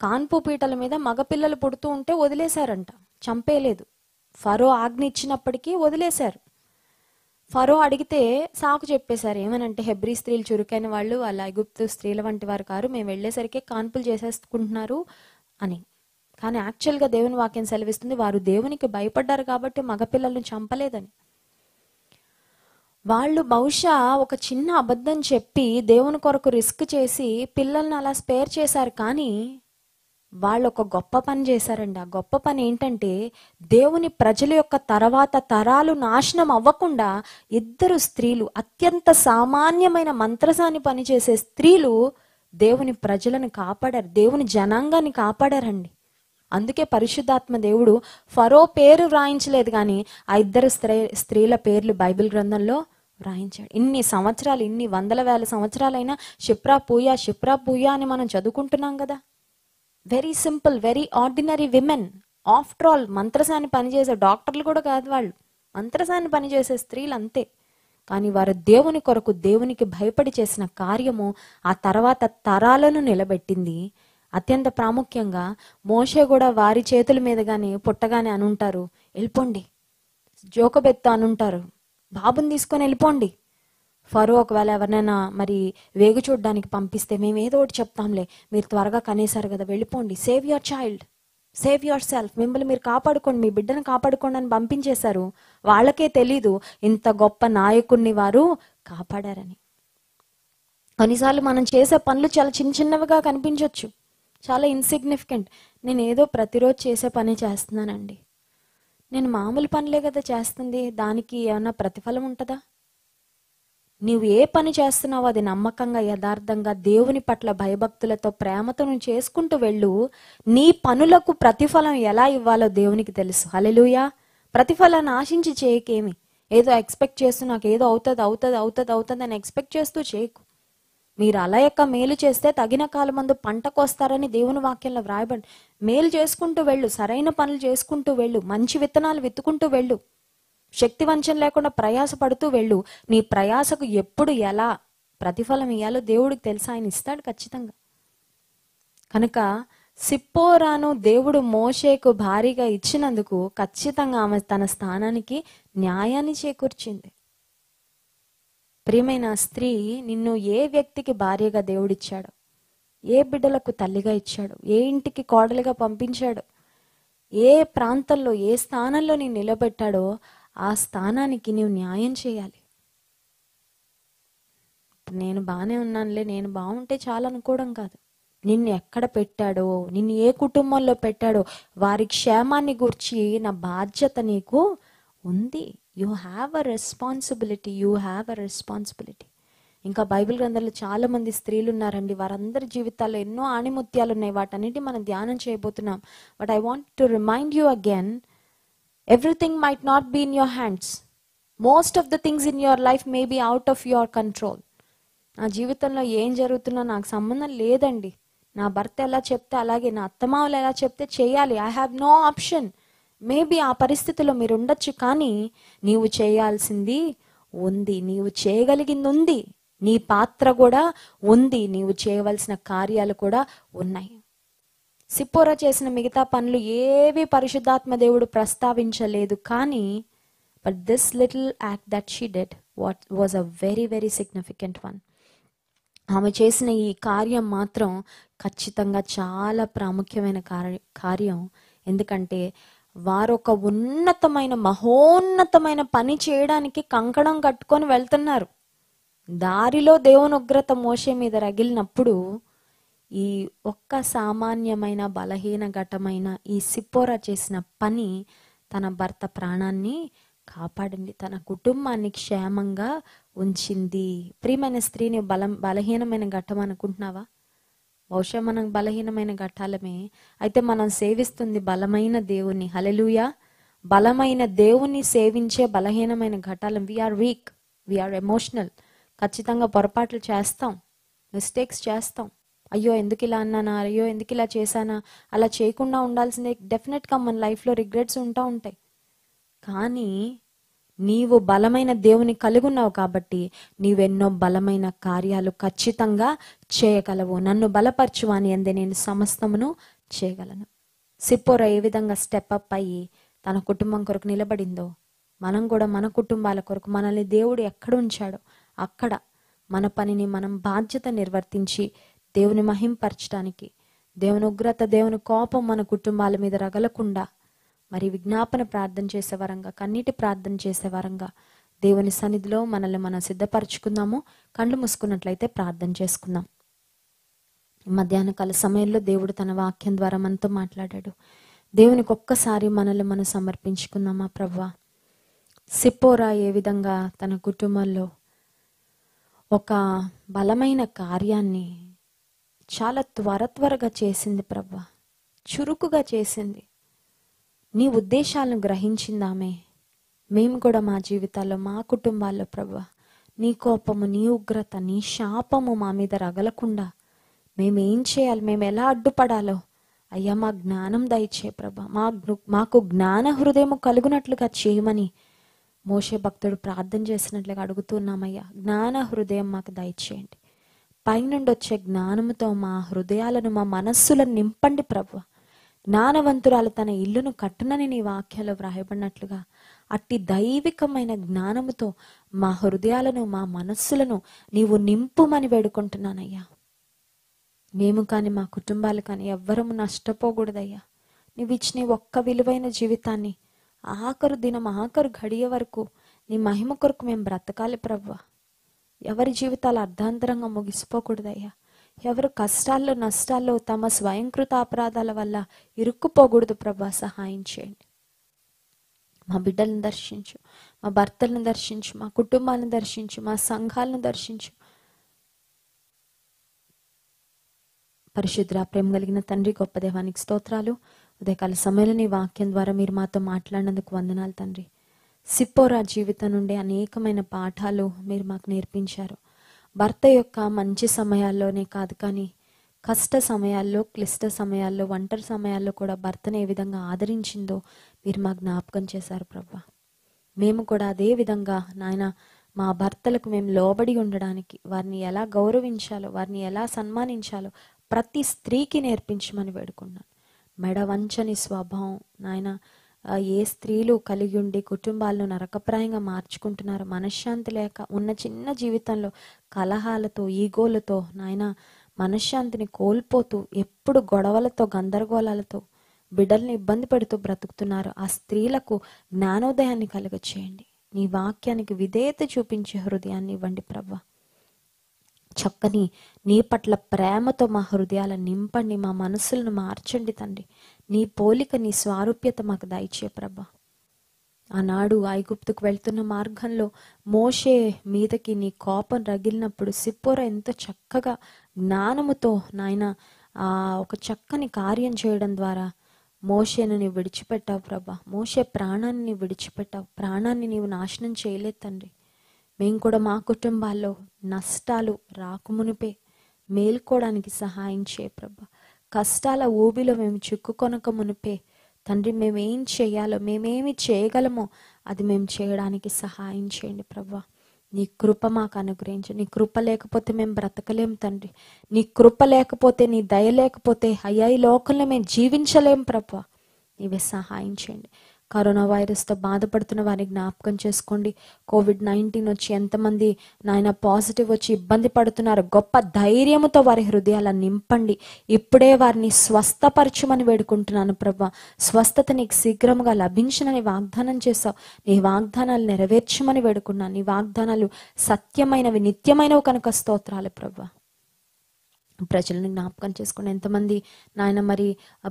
కాన్పు పీటల మీద మగపిల్లలు పుడుతూ ఉంటే వదిలేశారంట, చంపేయలేదు. ఫరో ఆజ్ఞ ఇచ్చినప్పటికీ వదిలేశారు. ఫరో అడిగితే సాకు చెప్పేశారు, ఏమనంటే హెబ్రీ స్త్రీలు చురుకైన వాళ్ళు, వాళ్ళ ఐగుప్తు స్త్రీల వంటి వారు కారు, మేము వెళ్ళేసరికి కాన్పులు చేసేసుకుంటున్నారు అని. కానీ యాక్చువల్గా దేవుని వాక్యం సెలవిస్తుంది, వారు దేవునికి భయపడ్డారు కాబట్టి మగపిల్లలను చంపలేదని. వాళ్ళు బహుశా ఒక చిన్న అబద్ధం చెప్పి దేవుని కొరకు రిస్క్ చేసి పిల్లల్ని అలా స్పేర్ చేశారు. కానీ వాళ్ళు ఒక గొప్ప పని చేశారండి. ఆ గొప్ప పని ఏంటంటే, దేవుని ప్రజల యొక్క తర్వాత తరాలు నాశనం అవ్వకుండా ఇద్దరు స్త్రీలు, అత్యంత సామాన్యమైన మంత్రసాని పనిచేసే స్త్రీలు దేవుని ప్రజలను కాపాడారు, దేవుని జనాంగాన్ని కాపాడారండి. అందుకే పరిశుద్ధాత్మ దేవుడు ఫరో పేరు వ్రాయించలేదు, కానీ ఆ ఇద్దరు స్త్రీల పేర్లు బైబిల్ గ్రంథంలో వ్రాయించాడు. ఇన్ని సంవత్సరాలు, ఇన్ని వందల వేల సంవత్సరాలైనా షిప్రా పూయా అని మనం చదువుకుంటున్నాం కదా. Very simple, very ordinary women. After all మంత్రసాని పనిచేసే డాక్టర్లు కూడా కాదు వాళ్ళు, మంత్రసాని పనిచేసే స్త్రీలు అంతే. కానీ వారు దేవుని కొరకు, దేవునికి భయపడి చేసిన కార్యము ఆ తర్వాత తరాలను నిలబెట్టింది. అత్యంత ప్రాముఖ్యంగా మోషే కూడా వారి చేతుల మీదగానే పుట్టగానే అనుంటారు, వెళ్ళిపోండి, జోకబెత్తు అనుంటారు, బాబుని తీసుకొని వెళ్ళిపోండి. ఫరో ఒకవేళ ఎవరినైనా మరి వేగు చూడడానికి పంపిస్తే, మేము ఏదో ఒకటి చెప్తాంలే, మీరు త్వరగా కనేశారు కదా, వెళ్ళిపోండి, save your child, save your self, మిమ్మల్ని మీరు కాపాడుకోండి, మీ బిడ్డను కాపాడుకోండి అని పంపించేశారు. వాళ్ళకే తెలీదు ఇంత గొప్ప నాయకుడిని వారు కాపాడారని. కొన్నిసార్లు మనం చేసే పనులు చాలా చిన్నవిగా కనిపించవచ్చు, చాలా ఇన్సిగ్నిఫికెంట్. నేను ఏదో ప్రతిరోజు చేసే పని చేస్తున్నానండి, నేను మామూలు పనులే కదా చేస్తుంది, దానికి ఏమన్నా ప్రతిఫలం ఉంటుందా? నీవు ఏ పని చేస్తున్నావో అది నమ్మకంగా, యథార్థంగా, దేవుని పట్ల భయభక్తులతో, ప్రేమతో నువ్వు చేసుకుంటూ వెళ్ళు. నీ పనులకు ప్రతిఫలం ఎలా ఇవ్వాలో దేవునికి తెలుసు. హల్లెలూయా. ప్రతిఫలాన్ని ఆశించి చేయకేమి, ఏదో ఎక్స్పెక్ట్ చేస్తూ నాకు ఏదో అవుతుంది అని ఎక్స్పెక్ట్ చేస్తూ చేయకు. మీరు అలయక మేలు చేస్తే తగిన కాలమందు పంట కోస్తారని దేవుని వాక్యంలో వ్రాయబడి. మేలు చేసుకుంటూ వెళ్ళు, సరైన పనులు చేసుకుంటూ వెళ్ళు, మంచి విత్తనాలు విత్తుకుంటూ వెళ్ళు, శక్తి వంచన లేకుండా ప్రయాస పడుతూ వెళ్ళు. నీ ప్రయాసకు ఎప్పుడు ఎలా ప్రతిఫలం ఇవ్వాలో దేవుడికి తెలుసు, ఆయన ఇస్తాడు ఖచ్చితంగా. కనుక సిప్పోరాను దేవుడు మోషేకు భారీగా ఇచ్చినందుకు ఖచ్చితంగా ఆమె తన స్థానానికి న్యాయాన్ని చేకూర్చింది. ప్రియమైన స్త్రీ, నిన్ను ఏ వ్యక్తికి భార్యగా దేవుడిచ్చాడో, ఏ బిడ్డలకు తల్లిగా ఇచ్చాడు, ఏ ఇంటికి కోడలిగా పంపించాడో, ఏ ప్రాంతంలో ఏ స్థానంలో నేను నిలబెట్టాడో ఆ స్థానానికి నీవు న్యాయం చేయాలి. నేను బాగానే ఉన్నానులే, నేను బాగుంటే చాలా అనుకోవడం కాదు. నిన్ను ఎక్కడ పెట్టాడో, నిన్ను ఏ కుటుంబంలో పెట్టాడో వారి క్షేమాన్ని గూర్చి నా బాధ్యత నీకు ఉంది. You have a responsibility, you have a responsibility. ఇంకా బైబిల్ గ్రంథంలో చాలా మంది స్త్రీలు ఉన్నారండి, వారందరి జీవితాల్లో ఎన్నో ఆణిముత్యాలు ఉన్నాయి. వాటన్నిటి మనం ధ్యానం చేయబోతున్నాం. But I want to remind you again, everything might not be in your hands. Most of the things in your life may be out of your control. నా జీవితంలో ఏం జరుగుతున్నా నాకు సంబంధం లేదండి, నా భర్త ఎలా చెప్తే అలాగే, నా అత్తమామలు ఎలా చెప్తే చేయాలి, I have no option. Maybe ఆ పరిస్థితిలో మీరు ఉండొచ్చు, కానీ నీవు చేయాల్సింది ఉంది, నీవు చేయగలిగింది ఉంది, నీ పాత్ర కూడా ఉంది, నీవు చేయవలసిన కార్యాలు కూడా ఉన్నాయి. సిప్పోరా చేసిన మిగతా పనులు ఏవి పరిశుద్ధాత్మ దేవుడు ప్రస్తావించలేదు, కానీ but this little act that she did was a very very significant one. ఆమె చేసిన ఈ కార్యం మాత్రం ఖచ్చితంగా చాలా ప్రాముఖ్యమైన కార్యం. ఎందుకంటే వారు ఒక ఉన్నతమైన మహోన్నతమైన పని చేయడానికి కంకణం కట్టుకొని వెళ్తున్నారు. దారిలో దేవుని ఉగ్రత మోషే మీద రగిలినప్పుడు ఈ ఒక్క సామాన్యమైన బలహీన ఘటమైన ఈ సిప్పోరా చేసిన పని తన భర్త ప్రాణాన్ని కాపాడింది, తన కుటుంబాన్ని క్షేమంగా ఉంచింది. ప్రియమైన స్త్రీని బలహీనమైన ఘట్టం అనుకుంటున్నావా? బహుశా మనం బలహీనమైన ఘట్టాలమే, అయితే మనం సేవిస్తుంది బలమైన దేవుణ్ణి. హల్లెలూయా. బలమైన దేవుణ్ణి సేవించే బలహీనమైన ఘట్టాలం. We are weak, we are emotional. ఖచ్చితంగా పొరపాట్లు చేస్తాం, మిస్టేక్స్ చేస్తాం. అయ్యో ఎందుకు ఇలా అన్నానా, అయ్యో ఎందుకు ఇలా చేశానా, అలా చేయకుండా ఉండాల్సిందే. డెఫినెట్గా మన లైఫ్లో రిగ్రెట్స్ ఉంటాయి. కానీ నీవు బలమైన దేవుని కలిగి ఉన్నావు కాబట్టి నీవెన్నో బలమైన కార్యాలు ఖచ్చితంగా చేయగలవు. నన్ను బలపరచువాని అందే నేను సమస్తమును చేయగలను. సిప్పోరా ఏ విధంగా స్టెప్ అప్ అయ్యి తన కుటుంబం కొరకు నిలబడిందో, మనం కూడా మన కుటుంబాల కొరకు మనల్ని దేవుడు ఎక్కడ ఉంచాడో అక్కడ మన పనిని మనం బాధ్యత నిర్వర్తించి దేవుని మహింపరచడానికి, దేవుని ఉగ్రత దేవుని కోపం మన కుటుంబాల మీద రగలకుండా మరి విజ్ఞాపన ప్రార్థన చేసే వరంగా, కన్నీటి ప్రార్థన చేసే వరంగా దేవుని సన్నిధిలో మనల్ని మనం సిద్ధపరచుకుందాము. కళ్ళు మూసుకున్నట్లయితే ప్రార్థన చేసుకుందాం. మధ్యాహ్న కాల సమయంలో దేవుడు తన వాక్యం ద్వారా మనతో మాట్లాడాడు. దేవునికి ఒక్కసారి మనల్ని మనం సమర్పించుకుందామా ప్రభువా. సిప్పోరా ఏ విధంగా తన కుటుంబంలో ఒక బలమైన కార్యాన్ని చాలా త్వరగా చేసింది ప్రభువా, చురుకుగా చేసింది. నీ ఉద్దేశాలను గ్రహించిందామే. మేము కూడా మా జీవితాల్లో మా కుటుంబాల్లో ప్రభువా నీ కోపము, నీ ఉగ్రత, నీ శాపము మా మీద రగలకుండా మేమేం చేయాలి, మేము ఎలా అడ్డుపడాలో అయ్యా మా జ్ఞానం దయచే ప్రభా. మాకు జ్ఞాన హృదయము కలుగునట్లుగా చేయమని మోషే భక్తుడు ప్రార్థన చేసినట్లుగా అడుగుతున్నామయ్యా. జ్ఞాన హృదయం మాకు దయచేయండి. పైనుండి వచ్చే జ్ఞానముతో మా హృదయాలను, మా మనస్సులను నింపండి ప్రభువా. జ్ఞానవంతురాలు తన ఇల్లును కట్టునని నీ వాక్యాలు వ్రాయబడినట్లుగా అట్టి దైవికమైన జ్ఞానముతో మా హృదయాలను, మా మనస్సులను నీవు నింపుమని వేడుకుంటున్నానయ్యా. మేము కానీ మా కుటుంబాలు కానీ ఎవ్వరము నష్టపోకూడదయ్యా. నీవు ఇచ్చిన ఒక్క విలువైన జీవితాన్ని ఆఖరు దినం, ఆఖరు గడియ వరకు నీ మహిమ కొరకు మేము బ్రతకాలి ప్రభువా. ఎవరి జీవితాలు అర్ధాంతరంగా ముగిసిపోకూడదయ్యా. ఎవరు కష్టాల్లో, నష్టాల్లో తమ స్వయంకృత అపరాధాల వల్ల ఇరుక్కుపోకూడదు ప్రభా. సహాయం చేయండి. మా బిడ్డలను దర్శించు, మా భర్తలను దర్శించు, మా కుటుంబాలను దర్శించు, మా సంఘాలను దర్శించు. పరిశుద్ధ ప్రేమ కలిగిన తండ్రి, గొప్ప దేవానికి స్తోత్రాలు. ఉదయకాల సమయంలో నీ వాక్యం ద్వారా మీరు మాతో మాట్లాడినందుకు వందనాలు తండ్రి. సిప్పోరా జీవితం నుండి అనేకమైన పాఠాలు మీరు మాకు నేర్పించారు. భర్త యొక్క మంచి సమయాల్లోనే కాదు, కానీ కష్ట సమయాల్లో, క్లిష్ట సమయాల్లో, ఒంటరి సమయాల్లో కూడా భర్తను ఏ విధంగా ఆదరించిందో మీరు మా జ్ఞాపకం చేశారు ప్రభా. మేము కూడా అదే విధంగా నాయన మా భర్తలకు మేము లోబడి ఉండడానికి, వారిని ఎలా గౌరవించాలో, వారిని ఎలా సన్మానించాలో ప్రతి స్త్రీకి నేర్పించమని వేడుకున్నాను. మెడ వంచని స్వభావం నాయన ఏ స్త్రీలు కలిగి ఉండి కుటుంబాలను నరకప్రాయంగా మార్చుకుంటున్నారు, మనశ్శాంతి లేక ఉన్న చిన్న జీవితంలో కలహాలతో, ఈగోలతో నాయన మనశ్శాంతిని కోల్పోతూ ఎప్పుడు గొడవలతో, గందరగోళాలతో బిడ్డల్ని ఇబ్బంది పెడుతూ బ్రతుకుతున్నారు. ఆ స్త్రీలకు జ్ఞానోదయాన్ని కలుగచేయండి. నీ వాక్యానికి విధేయత చూపించే హృదయాన్ని ఇవ్వండి ప్రభా. చక్కని నీ పట్ల ప్రేమతో మా హృదయాలను నింపండి, మా మనస్సులను మార్చండి తండ్రి. నీ పోలిక, నీ స్వారూప్యత మాకు దయచే ప్రభా. ఆనాడు ఐగుప్తుకు వెళ్తున్న మార్గంలో మోషే మీదకి నీ కోపం రగిలినప్పుడు సిప్పోరా ఎంతో చక్కగా జ్ఞానముతో నాయన ఒక చక్కని కార్యం చేయడం ద్వారా మోషేను నీవు విడిచిపెట్టావు ప్రభా. మోషే ప్రాణాన్ని నీవు విడిచిపెట్టావు. ప్రాణాన్ని నీవు నాశనం చేయలేదు తండ్రి. మేము కూడా మా కుటుంబాల్లో నష్టాలు రాకమునిపే మేల్కోవడానికి సహాయం చేయ ప్రభా. కష్టాల ఊబిలో మేము చిక్కుకొనక మునిపే తండ్రి మేమేం చేయాలో, మేమేమి చేయగలమో అది మేము చేయడానికి సహాయం చేయండి ప్రభా. నీ కృప మాకు అనుగ్రహించు. నీ కృప లేకపోతే మేము బ్రతకలేం తండ్రి. నీ కృప లేకపోతే, నీ దయ లేకపోతే అయ్యా ఈ లోకంలో మేము జీవించలేం ప్రభా. నీవే సహాయం చేయండి. కరోనా వైరస్తో బాధపడుతున్న వారిని జ్ఞాపకం చేసుకోండి. కోవిడ్-19 వచ్చి ఎంతమంది నాయన పాజిటివ్ వచ్చి ఇబ్బంది పడుతున్నారు. గొప్ప ధైర్యముతో వారి హృదయాలను నింపండి. ఇప్పుడే వారిని స్వస్థపరచమని వేడుకుంటున్నాను ప్రభా. స్వస్థత నీకు శీఘ్రముగా లభించునని వాగ్దానం చేశావు. నీ వాగ్దానాలు నెరవేర్చమని వేడుకున్నాను. నీ వాగ్దానాలు సత్యమైనవి, నిత్యమైనవి కనుక స్తోత్రాలు ప్రభా. ప్రజలను జ్ఞాపకం చేసుకోండి. ఎంతమంది నాయన మరి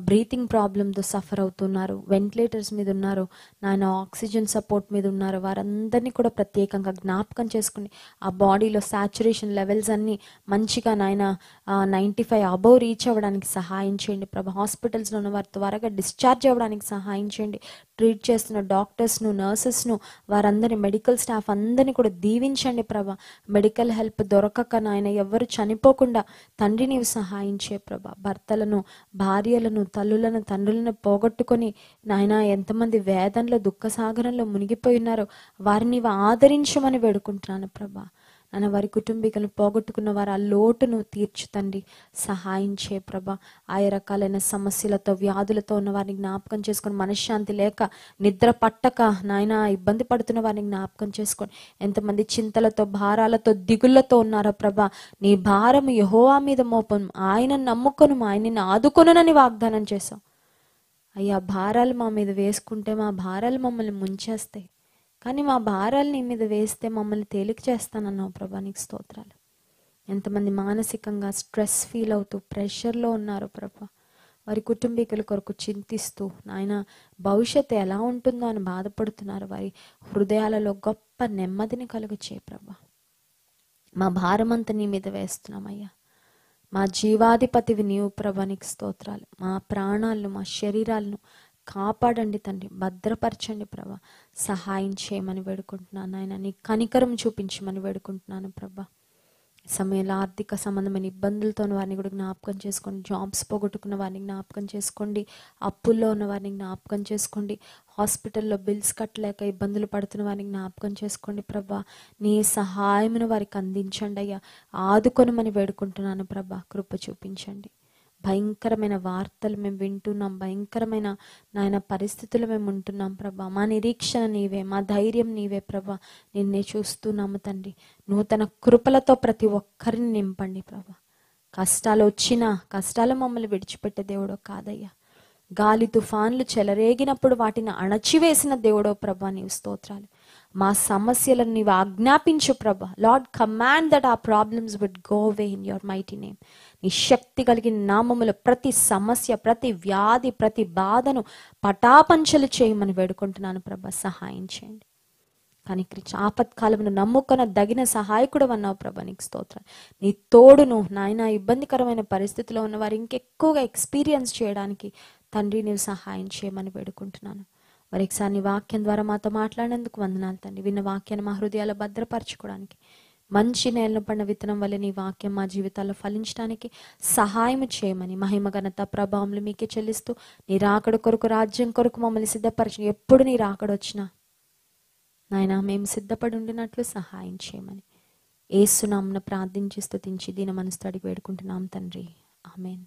బ్రీతింగ్ ప్రాబ్లంతో సఫర్ అవుతున్నారు, వెంటిలేటర్స్ మీద ఉన్నారు, నాయన ఆక్సిజన్ సపోర్ట్ మీద ఉన్నారు, వారందరినీ కూడా ప్రత్యేకంగా జ్ఞాపకం చేసుకోండి. ఆ బాడీలో సాచురేషన్ లెవెల్స్ అన్నీ మంచిగా నాయన 95 అబౌవ్ రీచ్ అవ్వడానికి సహాయం చేయండి ప్రభా. హాస్పిటల్స్లో ఉన్న వారు త్వరగా డిశ్చార్జ్ అవ్వడానికి సహాయం చేయండి. ట్రీట్ చేస్తున్న డాక్టర్స్ను, నర్సెస్ను, వారందరి మెడికల్ స్టాఫ్ అందరినీ కూడా దీవించండి ప్రభా. మెడికల్ హెల్ప్ దొరకక నాయన ఎవరు చనిపోకుండా తండ్రి నీవు సహాయం చేయ ప్రభా. భర్తలను, భార్యలను, తల్లులను, తండ్రులను పోగొట్టుకొని నాయన ఎంతమంది వేదనలో, దుఃఖ సాగరంలో మునిగిపోయి ఉన్నారో వారిని నీవు ఆదరించమని వేడుకుంటున్నాను ప్రభా. నాన్న వారి కుటుంబీకులను పోగొట్టుకున్న వారు ఆ లోటును తీర్చుతండి, సహాయం చేయ ప్రభా. ఆయా రకాలైన సమస్యలతో, వ్యాధులతో ఉన్న వారిని జ్ఞాపకం చేసుకొని, మనశ్శాంతి లేక నిద్ర పట్టక నాయన ఇబ్బంది పడుతున్న వారిని జ్ఞాపకం చేసుకొని, ఎంతమంది చింతలతో, భారాలతో, దిగుళ్లతో ఉన్నారో ప్రభా. నీ భారము యెహోవా మీద మోపను, ఆయన నమ్ముకొను, ఆయనని ఆదుకొనునని వాగ్దానం చేశావు అయ్యా. భారాలు మా మీద వేసుకుంటే మా భారాలు మమ్మల్ని ముంచేస్తాయి, కానీ మా భారాలు నీ మీద వేస్తే మమ్మల్ని తేలిక చేస్తానన్నావు ప్రభా. నీకు స్తోత్రాలు. ఎంతమంది మానసికంగా స్ట్రెస్ ఫీల్ అవుతూ ప్రెషర్లో ఉన్నారు ప్రభా. వారి కుటుంబీకుల కొరకు చింతిస్తూ నాయన భవిష్యత్తు ఎలా ఉంటుందో అని బాధపడుతున్నారు. వారి హృదయాలలో గొప్ప నెమ్మదిని కలుగచేయ ప్రభా. మా భారమంతా నీ మీద వేస్తున్నామయ్యా. మా జీవాధిపతివి నీవు ప్రభా. నీకు స్తోత్రాలు. మా ప్రాణాలను, మా శరీరాలను కాపాడండి తండ్రి, భద్రపరచండి ప్రభా. సహాయం చేయమని వేడుకుంటున్నాను ఆయన. నీ కనికరం చూపించమని వేడుకుంటున్నాను ప్రభా. సమయంలో ఆర్థిక సంబంధమైన ఇబ్బందులతో ఉన్న వారిని కూడా జ్ఞాపకం చేసుకోండి. జాబ్స్ పోగొట్టుకున్న వారిని జ్ఞాపకం చేసుకోండి. అప్పుల్లో ఉన్న వారిని జ్ఞాపకం చేసుకోండి. హాస్పిటల్లో బిల్స్ కట్టలేక ఇబ్బందులు పడుతున్న వారిని జ్ఞాపకం చేసుకోండి ప్రభా. నీ సహాయమును వారికి అందించండి అయ్యా. ఆదుకొనమని వేడుకుంటున్నాను ప్రభా. కృప చూపించండి. భయంకరమైన వార్తలు మేము వింటున్నాం, భయంకరమైన నాయన పరిస్థితులు మేము ఉంటున్నాం ప్రభా. మా నిరీక్షణ నీవే, మా ధైర్యం నీవే ప్రభా. నిన్నే చూస్తున్నాము తండ్రి. నూతన కృపలతో ప్రతి ఒక్కరిని నింపండి ప్రభా. కష్టాలు వచ్చినా కష్టాలు మమ్మల్ని విడిచిపెట్టే దేవుడో కాదయ్యా. గాలి తుఫాన్లు చెలరేగినప్పుడు వాటిని అణచివేసిన దేవుడో ప్రభా. నీవు స్తోత్రాలు. మా సమస్యలను నీవు ఆజ్ఞాపించు ప్రభా. Lord, command that our problems would go away in your mighty name. నీ శక్తి కలిగిన నామములో ప్రతి సమస్య, ప్రతి వ్యాధి, ప్రతి బాధను పటాపంచలు చేయమని వేడుకుంటున్నాను ప్రభా. సహాయం చేయండి. కానీ ఆపత్కాలమును నమ్ముకొన దగిన సహాయకుడు అన్నావు ప్రభా. నీకు స్తోత్రాలు. నీ తోడును నాయన ఇబ్బందికరమైన పరిస్థితిలో ఉన్న వారు ఇంకెక్కువగా ఎక్స్పీరియన్స్ చేయడానికి తండ్రి నీవు సహాయం చేయమని వేడుకుంటున్నాను. మరొకసారి నీ వాక్యం ద్వారా మాతో మాట్లాడినందుకు వందనాలు తండ్రి. విన్న వాక్యాన్ని మా హృదయాల్లో భద్రపరచుకోవడానికి, మంచి నేలను పడిన విత్తనం వల్ల నీ వాక్యం మా జీవితాల్లో ఫలించడానికి సహాయం చేయమని మహిమ ఘనత ప్రభావములు మీకే చెల్లిస్తూ, నీ రాకడ కొరకు, రాజ్యం కొరకు మమ్మల్ని సిద్ధపరచు. ఎప్పుడు నీ రాకడ వచ్చినా నాయన మేము సిద్ధపడి ఉండినట్లు సహాయం చేయమని యేసు నామమున ప్రార్థించి స్తుతించి దీన మనసుతో అడిగి వేడుకుంటున్నాం తండ్రి. ఆమేన్.